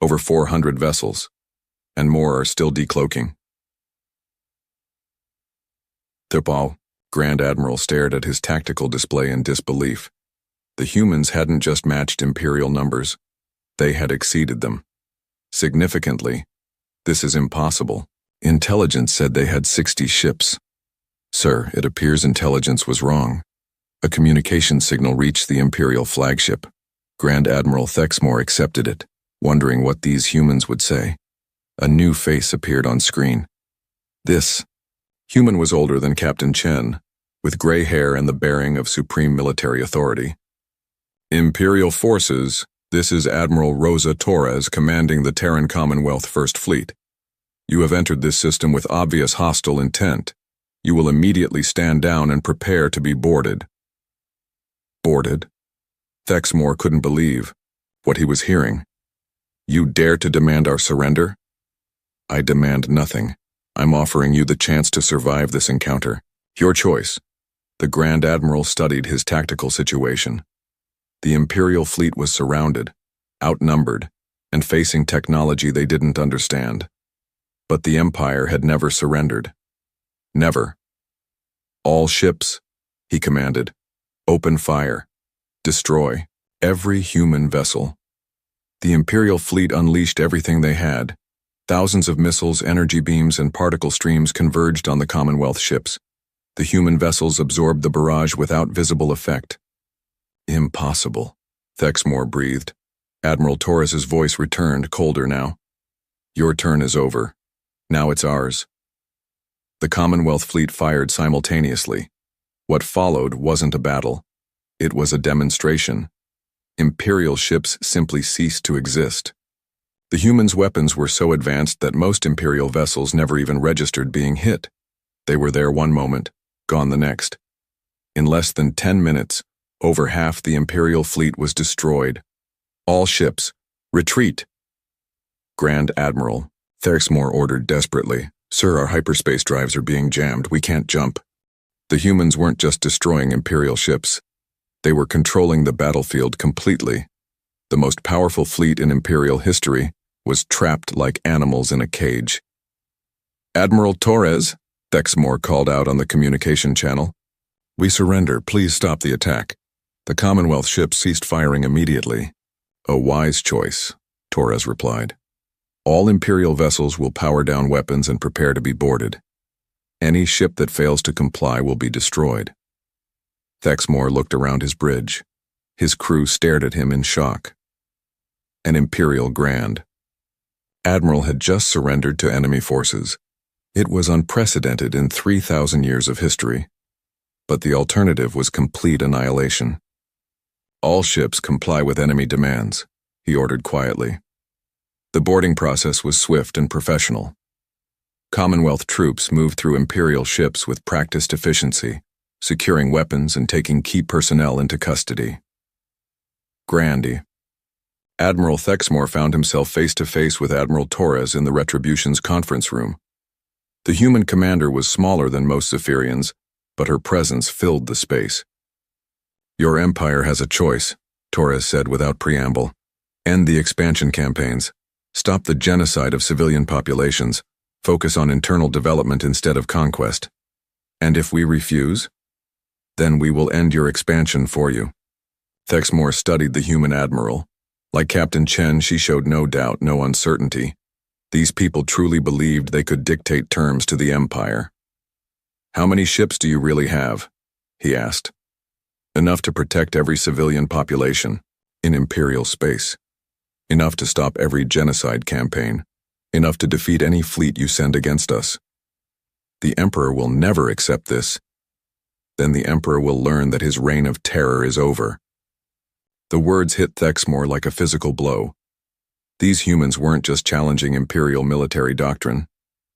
over 400 vessels, and more are still decloaking." Thurpal, Grand Admiral, stared at his tactical display in disbelief. The humans hadn't just matched Imperial numbers, they had exceeded them. Significantly. "This is impossible. Intelligence said they had 60 ships." "Sir, it appears intelligence was wrong." A communication signal reached the Imperial flagship. Grand Admiral Thexmore accepted it, wondering what these humans would say. A new face appeared on screen. This human was older than Captain Chen, with gray hair and the bearing of supreme military authority. "Imperial forces, this is Admiral Rosa Torres commanding the Terran Commonwealth First Fleet. You have entered this system with obvious hostile intent. You will immediately stand down and prepare to be boarded." Boarded? Thexmore couldn't believe what he was hearing. "You dare to demand our surrender?" "I demand nothing. I'm offering you the chance to survive this encounter. Your choice." The Grand Admiral studied his tactical situation. The Imperial fleet was surrounded, outnumbered, and facing technology they didn't understand. But the Empire had never surrendered. Never. "All ships," he commanded. "Open fire. Destroy every human vessel." The Imperial fleet unleashed everything they had. Thousands of missiles, energy beams, and particle streams converged on the Commonwealth ships. The human vessels absorbed the barrage without visible effect. "Impossible," Thexmore breathed. Admiral Torres's voice returned, colder now. "Your turn is over. Now it's ours." The Commonwealth fleet fired simultaneously. What followed wasn't a battle. It was a demonstration. Imperial ships simply ceased to exist. The humans' weapons were so advanced that most Imperial vessels never even registered being hit. They were there one moment, gone the next. In less than 10 minutes, over half the Imperial fleet was destroyed. "All ships, retreat!" Grand Admiral Thexmore ordered desperately. "Sir, our hyperspace drives are being jammed. We can't jump." The humans weren't just destroying Imperial ships. They were controlling the battlefield completely. The most powerful fleet in Imperial history was trapped like animals in a cage. "Admiral Torres," Thexmore called out on the communication channel. "We surrender. Please stop the attack." The Commonwealth ships ceased firing immediately. "A wise choice," Torres replied. "All Imperial vessels will power down weapons and prepare to be boarded. Any ship that fails to comply will be destroyed." Thexmore looked around his bridge. His crew stared at him in shock. An Imperial Grand Admiral had just surrendered to enemy forces. It was unprecedented in 3,000 years of history. But the alternative was complete annihilation. All ships comply with enemy demands, he ordered quietly. The boarding process was swift and professional. Commonwealth troops moved through Imperial ships with practiced efficiency, securing weapons and taking key personnel into custody. Grandy. Admiral Thexmore found himself face-to-face with Admiral Torres in the Retribution's conference room. The human commander was smaller than most Zephyrians, but her presence filled the space. "Your empire has a choice," Torres said without preamble. "End the expansion campaigns. Stop the genocide of civilian populations. Focus on internal development instead of conquest. And if we refuse, then we will end your expansion for you." Thexmore studied the human admiral. Like Captain Chen, she showed no doubt, no uncertainty. These people truly believed they could dictate terms to the Empire. "How many ships do you really have?" he asked. "Enough to protect every civilian population in Imperial space. Enough to stop every genocide campaign. Enough to defeat any fleet you send against us. The Emperor will never accept this. Then the Emperor will learn that his reign of terror is over." The words hit Thexmore like a physical blow. These humans weren't just challenging Imperial military doctrine.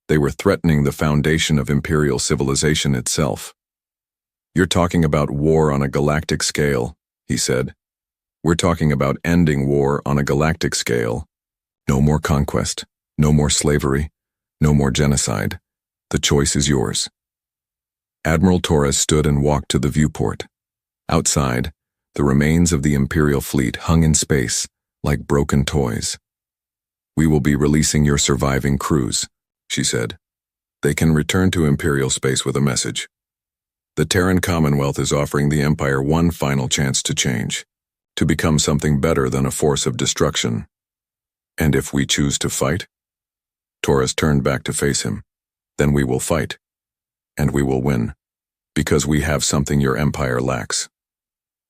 They were threatening the foundation of Imperial civilization itself. "You're talking about war on a galactic scale," he said. "We're talking about ending war on a galactic scale. No more conquest, no more slavery, no more genocide. The choice is yours." Admiral Torres stood and walked to the viewport. Outside, the remains of the Imperial fleet hung in space like broken toys. "We will be releasing your surviving crews," she said. "They can return to Imperial space with a message. The Terran Commonwealth is offering the Empire one final chance to change, to become something better than a force of destruction. And if we choose to fight?" Torres turned back to face him. "Then we will fight. And we will win. Because we have something your Empire lacks.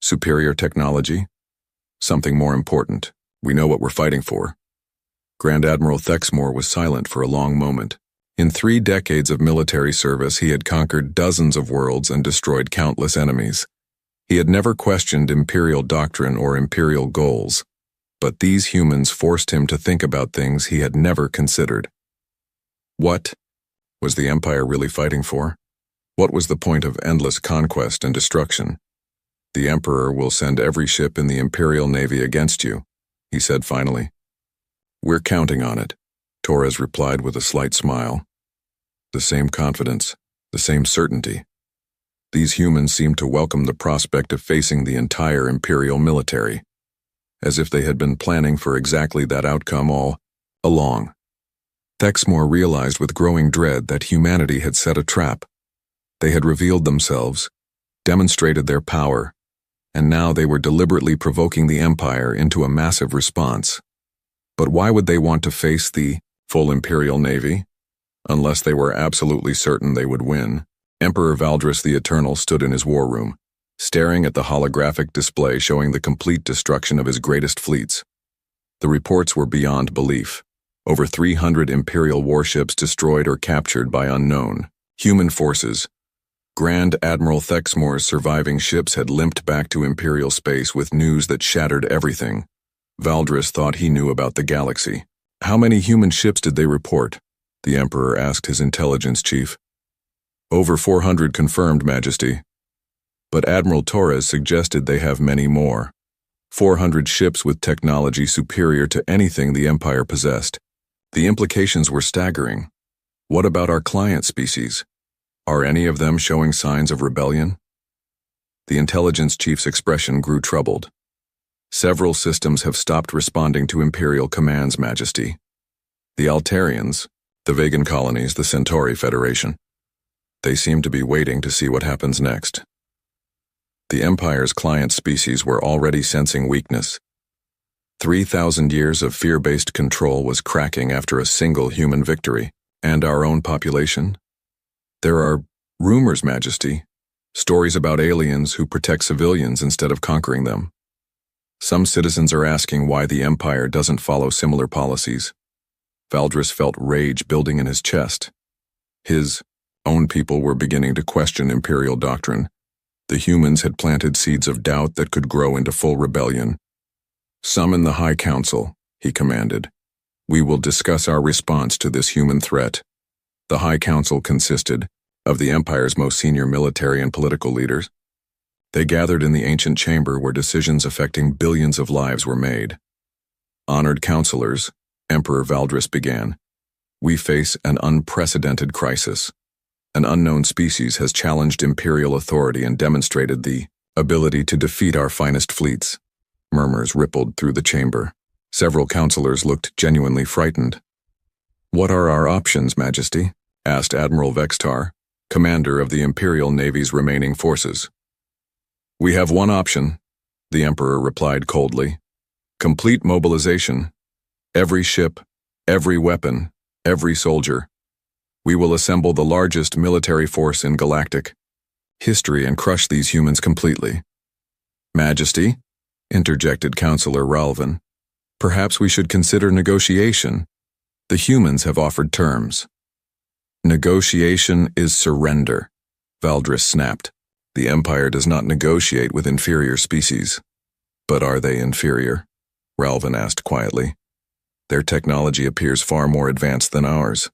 Superior technology? Something more important. We know what we're fighting for." Grand Admiral Thexmore was silent for a long moment. In 3 decades of military service, he had conquered dozens of worlds and destroyed countless enemies. He had never questioned Imperial doctrine or Imperial goals. But these humans forced him to think about things he had never considered. What was the Empire really fighting for? What was the point of endless conquest and destruction? "The Emperor will send every ship in the Imperial Navy against you," he said finally. "We're counting on it," Torres replied with a slight smile. The same confidence, the same certainty. These humans seemed to welcome the prospect of facing the entire Imperial military, as if they had been planning for exactly that outcome all along. Thexmore realized with growing dread that humanity had set a trap. They had revealed themselves, demonstrated their power, and now they were deliberately provoking the Empire into a massive response. But why would they want to face the full Imperial Navy? Unless they were absolutely certain they would win. Emperor Valdris the Eternal stood in his war room, staring at the holographic display showing the complete destruction of his greatest fleets. The reports were beyond belief. Over 300 Imperial warships destroyed or captured by unknown human forces. Grand Admiral Thexmore's surviving ships had limped back to Imperial space with news that shattered everything. Valdris thought he knew about the galaxy. "How many human ships did they report?" the Emperor asked his intelligence chief. "Over 400 confirmed, Majesty. But Admiral Torres suggested they have many more. 400 ships with technology superior to anything the Empire possessed. The implications were staggering. What about our client species? Are any of them showing signs of rebellion?" The intelligence chief's expression grew troubled. "Several systems have stopped responding to Imperial commands, Majesty. The Altarians, the Vegan colonies, the Centauri Federation. They seem to be waiting to see what happens next." The Empire's client species were already sensing weakness. 3,000 years of fear-based control was cracking after a single human victory. And our own population? "There are rumors, Majesty. Stories about aliens who protect civilians instead of conquering them. Some citizens are asking why the Empire doesn't follow similar policies." Valdris felt rage building in his chest. His own people were beginning to question Imperial doctrine, The humans had planted seeds of doubt that could grow into full rebellion. "Summon the High Council," he commanded. "We will discuss our response to this human threat." The High Council consisted of the Empire's most senior military and political leaders. They gathered in the ancient chamber where decisions affecting billions of lives were made. "Honored counselors," Emperor Valdris began, "we face an unprecedented crisis. An unknown species has challenged imperial authority and demonstrated the ability to defeat our finest fleets." Murmurs rippled through the chamber. Several counselors looked genuinely frightened. "What are our options, Majesty?" asked Admiral Vextar, commander of the Imperial Navy's remaining forces. "We have one option," the Emperor replied coldly. "Complete mobilization. Every ship, every weapon, every soldier. We will assemble the largest military force in galactic history and crush these humans completely." "Majesty," interjected Counselor Ralvin, "perhaps we should consider negotiation. The humans have offered terms." "Negotiation is surrender," Valdris snapped. "The Empire does not negotiate with inferior species." "But are they inferior?" Ralvin asked quietly. "Their technology appears far more advanced than ours."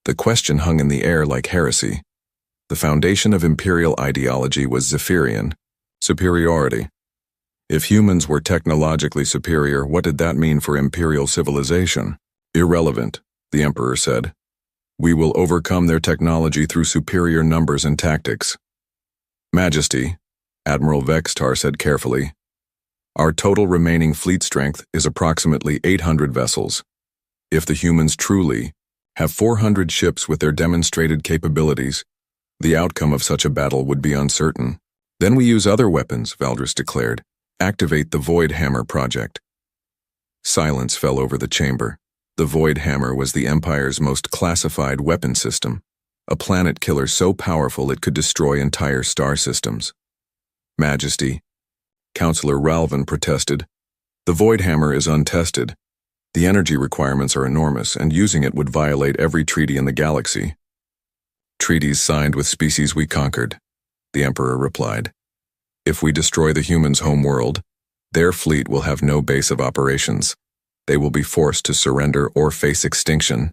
The question hung in the air like heresy. The foundation of imperial ideology was Zephyrian superiority. If humans were technologically superior, what did that mean for imperial civilization? "Irrelevant," the Emperor said. "We will overcome their technology through superior numbers and tactics." "Majesty," Admiral Vextar said carefully, "our total remaining fleet strength is approximately 800 vessels. If the humans truly have 400 ships with their demonstrated capabilities, the outcome of such a battle would be uncertain." "Then we use other weapons," Valdris declared. "Activate the Void Hammer project." Silence fell over the chamber. The Void Hammer was the Empire's most classified weapon system, a planet killer so powerful it could destroy entire star systems. "Majesty," Counselor Ralvin protested, "the Void Hammer is untested. The energy requirements are enormous, and using it would violate every treaty in the galaxy." "Treaties signed with species we conquered," the Emperor replied. "If we destroy the humans' home world, their fleet will have no base of operations. They will be forced to surrender or face extinction."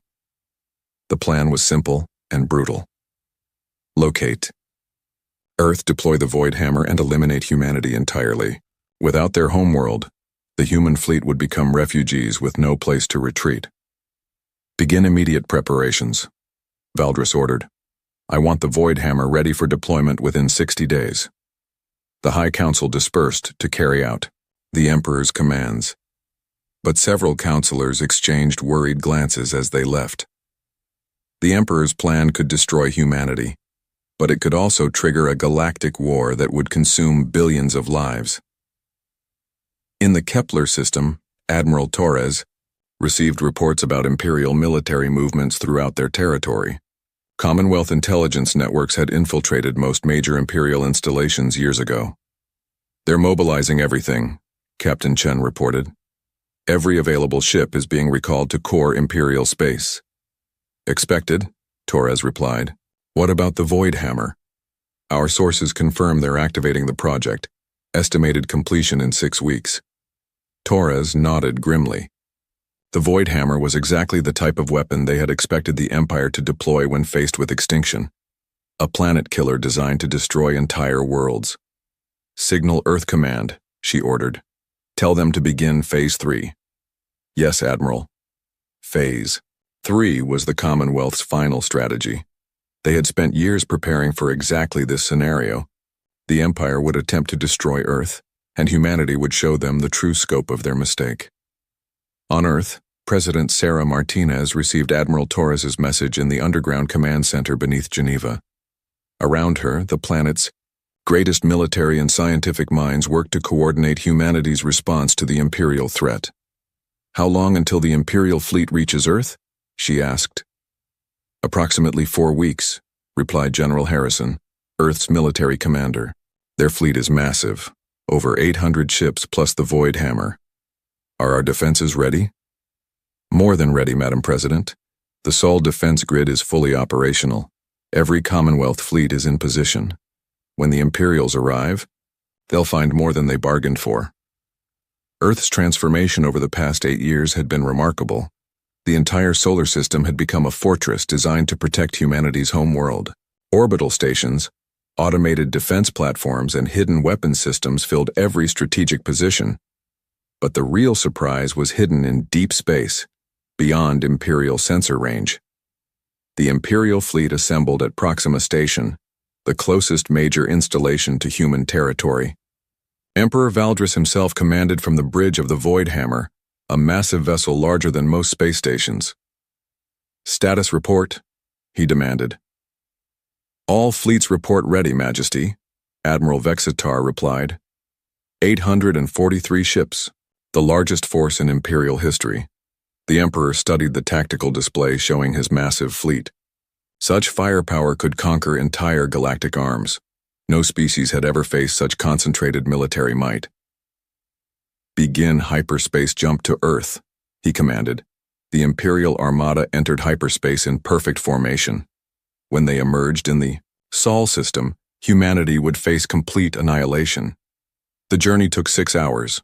The plan was simple and brutal. Locate Earth, deploy the Void Hammer, and eliminate humanity entirely. Without their homeworld, the human fleet would become refugees with no place to retreat. "Begin immediate preparations," Valdris ordered. "I want the Void Hammer ready for deployment within 60 days. The High Council dispersed to carry out the Emperor's commands, but several counselors exchanged worried glances as they left. The Emperor's plan could destroy humanity, but it could also trigger a galactic war that would consume billions of lives. In the Kepler system, Admiral Torres received reports about Imperial military movements throughout their territory. Commonwealth intelligence networks had infiltrated most major Imperial installations years ago. "They're mobilizing everything," Captain Chen reported. "Every available ship is being recalled to core Imperial space." "Expected," Torres replied. "What about the Void Hammer?" "Our sources confirm they're activating the project. Estimated completion in 6 weeks." Torres nodded grimly. The Void Hammer was exactly the type of weapon they had expected the Empire to deploy when faced with extinction. A planet killer designed to destroy entire worlds. "Signal Earth Command," she ordered. "Tell them to begin Phase 3. "Yes, Admiral." Phase 3 was the Commonwealth's final strategy. They had spent years preparing for exactly this scenario. The Empire would attempt to destroy Earth, and humanity would show them the true scope of their mistake. On Earth, President Sarah Martinez received Admiral Torres's message in the underground command center beneath Geneva. Around her, the planet's greatest military and scientific minds worked to coordinate humanity's response to the Imperial threat. "How long until the Imperial fleet reaches Earth?" she asked. "Approximately 4 weeks," replied General Harrison, Earth's military commander. "Their fleet is massive, over 800 ships plus the Void Hammer. Are our defenses ready?" "More than ready, Madam President. The Sol defense grid is fully operational. Every Commonwealth fleet is in position. When the Imperials arrive, they'll find more than they bargained for. Earth's transformation over the past 8 years had been remarkable. The entire solar system had become a fortress designed to protect humanity's home world. Orbital stations, automated defense platforms, and hidden weapons systems filled every strategic position. But the real surprise was hidden in deep space, beyond Imperial sensor range. The Imperial fleet assembled at Proxima Station, the closest major installation to human territory. Emperor Valdris himself commanded from the bridge of the Voidhammer, a massive vessel larger than most space stations. "Status report," he demanded. "All fleets report ready, Majesty," Admiral Vexitar replied. 843 ships, the largest force in Imperial history. The Emperor studied the tactical display showing his massive fleet. Such firepower could conquer entire galactic arms. No species had ever faced such concentrated military might. "Begin hyperspace jump to Earth," he commanded. The Imperial Armada entered hyperspace in perfect formation. When they emerged in the Sol system, humanity would face complete annihilation. The journey took 6 hours.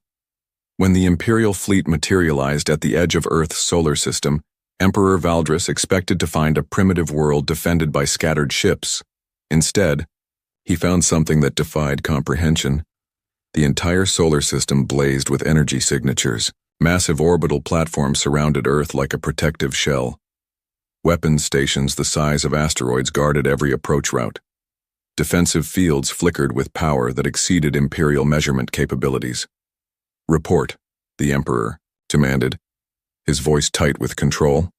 When the Imperial fleet materialized at the edge of Earth's solar system, Emperor Valdris expected to find a primitive world defended by scattered ships. Instead, he found something that defied comprehension. The entire solar system blazed with energy signatures. Massive orbital platforms surrounded Earth like a protective shell. Weapons stations the size of asteroids guarded every approach route. Defensive fields flickered with power that exceeded Imperial measurement capabilities. "Report," the Emperor demanded, his voice tight with control.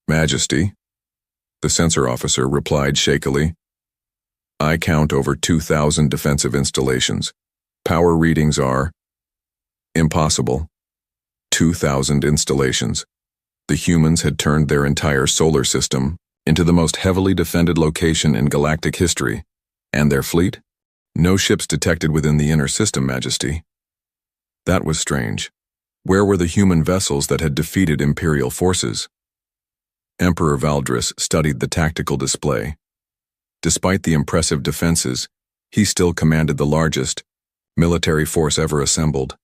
"Majesty," the sensor officer replied shakily. "I count over 2,000 defensive installations. Power readings are..." "Impossible. 2,000 installations." The humans had turned their entire solar system into the most heavily defended location in galactic history. And their fleet? No ships detected within the inner system, Majesty. That was strange. Where were the human vessels that had defeated Imperial forces? Emperor Valdris studied the tactical display. Despite the impressive defenses, he still commanded the largest military force ever assembled.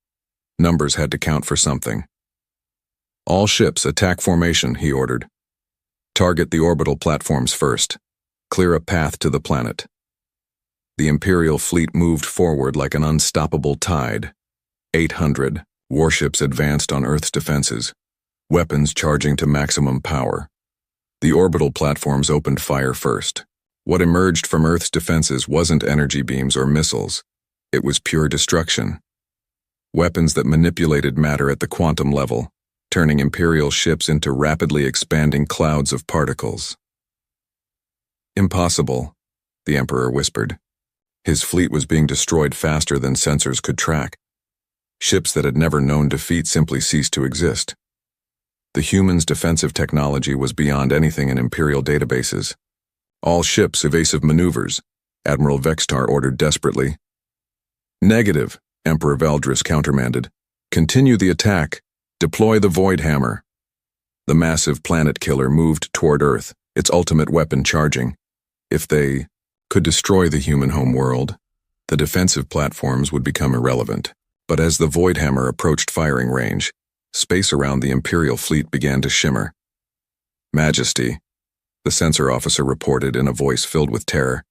Numbers had to count for something. "All ships, attack formation," he ordered. "Target the orbital platforms first. Clear a path to the planet." The Imperial fleet moved forward like an unstoppable tide. 800 warships advanced on Earth's defenses, weapons charging to maximum power. The orbital platforms opened fire first. What emerged from Earth's defenses wasn't energy beams or missiles. It was pure destruction. Weapons that manipulated matter at the quantum level, turning Imperial ships into rapidly expanding clouds of particles. "Impossible," the Emperor whispered. His fleet was being destroyed faster than sensors could track. Ships that had never known defeat simply ceased to exist. The humans' defensive technology was beyond anything in Imperial databases. "All ships, evasive maneuvers," Admiral Vexitar ordered desperately. "Negative," Emperor Valdris countermanded. "Continue the attack. Deploy the Voidhammer." The massive planet killer moved toward Earth, its ultimate weapon charging. If they could destroy the human home world, the defensive platforms would become irrelevant. But as the Voidhammer approached firing range, space around the Imperial fleet began to shimmer. "Majesty," the sensor officer reported in a voice filled with terror.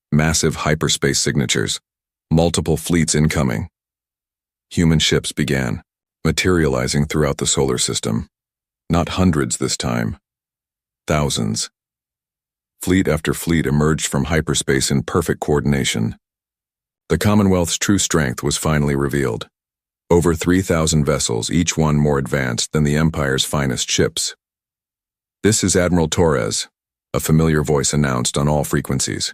"Massive hyperspace signatures. Multiple fleets incoming." Human ships began materializing throughout the solar system. Not hundreds this time. Thousands. Fleet after fleet emerged from hyperspace in perfect coordination. The Commonwealth's true strength was finally revealed. Over 3,000 vessels, each one more advanced than the Empire's finest ships. "This is Admiral Torres," a familiar voice announced on all frequencies.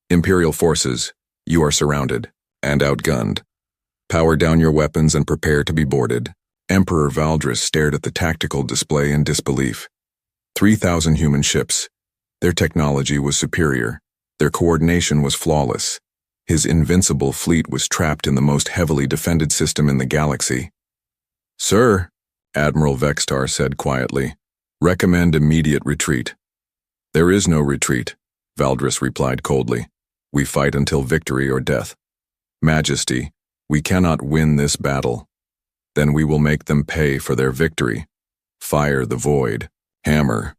"Imperial forces, you are surrounded and outgunned. Power down your weapons and prepare to be boarded." Emperor Valdris stared at the tactical display in disbelief. 3,000 human ships. Their technology was superior. Their coordination was flawless. His invincible fleet was trapped in the most heavily defended system in the galaxy. "Sir," Admiral Vexitar said quietly, "recommend immediate retreat." "There is no retreat," Valdris replied coldly. We fight until victory or death. Majesty, we cannot win this battle. Then we will make them pay for their victory. Fire the void. Hammer.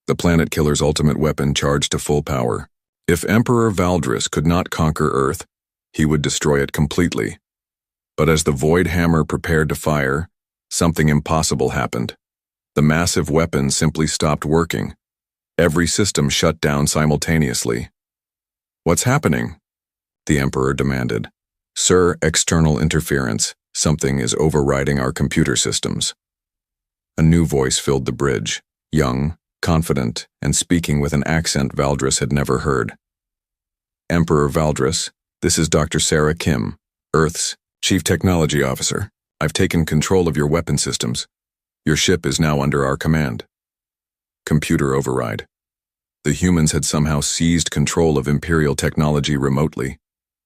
The planet killer's ultimate weapon charged to full power. If Emperor Valdris could not conquer Earth, he would destroy it completely. But as the void hammer prepared to fire, something impossible happened. The massive weapon simply stopped working. Every system shut down simultaneously. "What's happening?" the Emperor demanded. "Sir, external interference. Something is overriding our computer systems." A new voice filled the bridge, young, confident, and speaking with an accent Valdris had never heard. "Emperor Valdris, this is Dr. Sarah Kim, Earth's Chief Technology Officer. I've taken control of your weapon systems. Your ship is now under our command." Computer override. The humans had somehow seized control of Imperial technology remotely.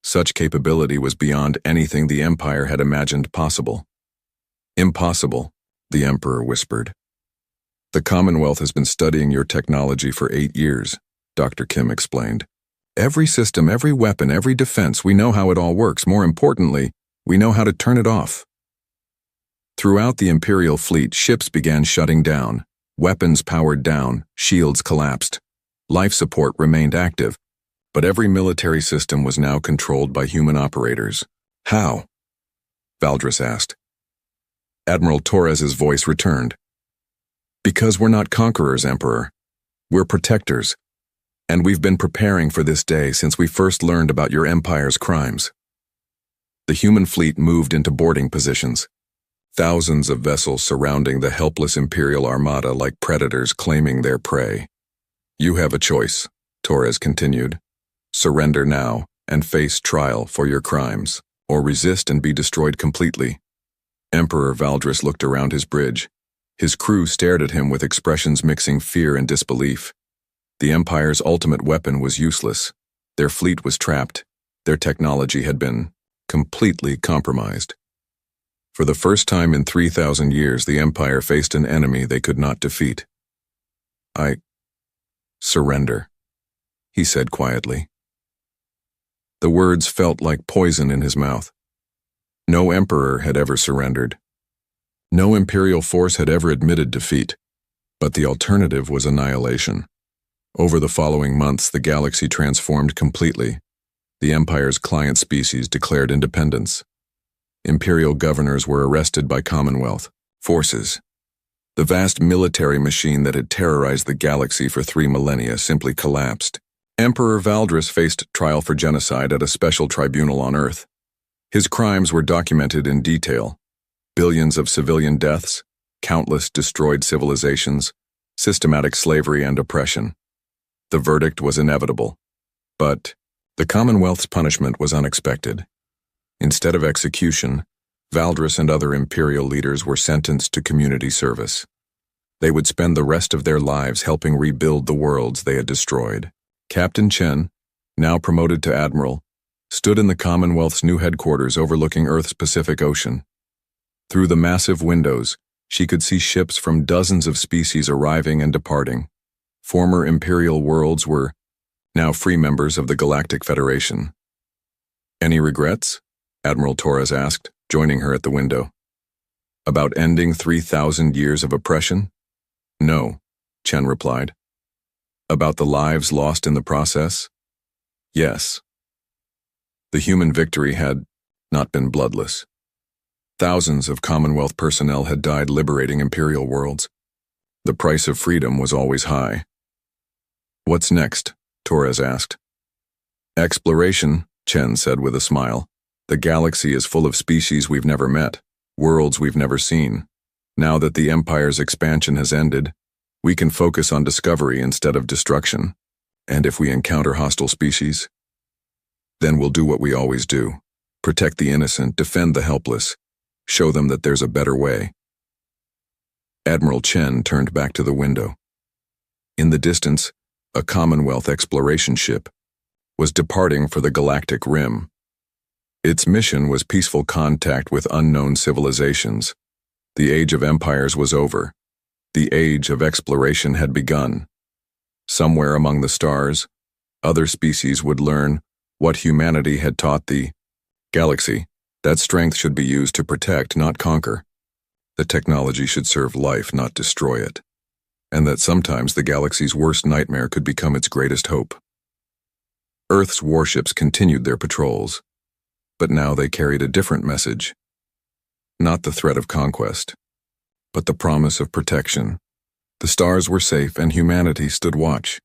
Such capability was beyond anything the Empire had imagined possible. "Impossible," the Emperor whispered. "The Commonwealth has been studying your technology for 8 years, Dr. Kim explained. Every system, every weapon, every defense, we know how it all works. More importantly, we know how to turn it off." Throughout the Imperial fleet, ships began shutting down. Weapons powered down, shields collapsed. Life support remained active, but every military system was now controlled by human operators. "How?" Valdris asked. Admiral Torres's voice returned. "Because we're not conquerors, Emperor. We're protectors, and we've been preparing for this day since we first learned about your Empire's crimes." The human fleet moved into boarding positions. Thousands of vessels surrounding the helpless Imperial Armada like predators claiming their prey. "You have a choice," Torres continued. "Surrender now and face trial for your crimes, or resist and be destroyed completely." Emperor Valdris looked around his bridge. His crew stared at him with expressions mixing fear and disbelief. The Empire's ultimate weapon was useless. Their fleet was trapped. Their technology had been completely compromised. For the first time in 3,000 years, the Empire faced an enemy they could not defeat. "I surrender," he said quietly. The words felt like poison in his mouth. No emperor had ever surrendered. No imperial force had ever admitted defeat, but the alternative was annihilation. Over the following months, the galaxy transformed completely. The Empire's client species declared independence. Imperial governors were arrested by Commonwealth forces. The vast military machine that had terrorized the galaxy for 3 millennia simply collapsed. Emperor Valdris faced trial for genocide at a special tribunal on Earth. His crimes were documented in detail. Billions of civilian deaths, countless destroyed civilizations, systematic slavery and oppression. The verdict was inevitable. But the Commonwealth's punishment was unexpected. Instead of execution, Valdris and other imperial leaders were sentenced to community service. They would spend the rest of their lives helping rebuild the worlds they had destroyed. Captain Chen, now promoted to admiral, stood in the Commonwealth's new headquarters overlooking Earth's Pacific Ocean. Through the massive windows, she could see ships from dozens of species arriving and departing. Former imperial worlds were now free members of the Galactic Federation. "Any regrets?" Admiral Torres asked, joining her at the window. "About ending 3,000 years of oppression?" "No," Chen replied. "About the lives lost in the process?" "Yes." The human victory had not been bloodless. Thousands of Commonwealth personnel had died liberating imperial worlds. The price of freedom was always high. "What's next?" Torres asked. "Exploration," Chen said with a smile. "The galaxy is full of species we've never met, worlds we've never seen. Now that the Empire's expansion has ended, we can focus on discovery instead of destruction. And if we encounter hostile species, then we'll do what we always do. Protect the innocent, defend the helpless, show them that there's a better way." Admiral Chen turned back to the window. In the distance, a Commonwealth exploration ship was departing for the galactic rim. Its mission was peaceful contact with unknown civilizations. The age of empires was over. The age of exploration had begun. Somewhere among the stars, Other species would learn what humanity had taught the galaxy, that strength should be used to protect, not conquer. That technology should serve life, not destroy it. And that sometimes the galaxy's worst nightmare could become its greatest hope. Earth's warships continued their patrols, but now they carried a different message. Not the threat of conquest, but the promise of protection. The stars were safe and humanity stood watch.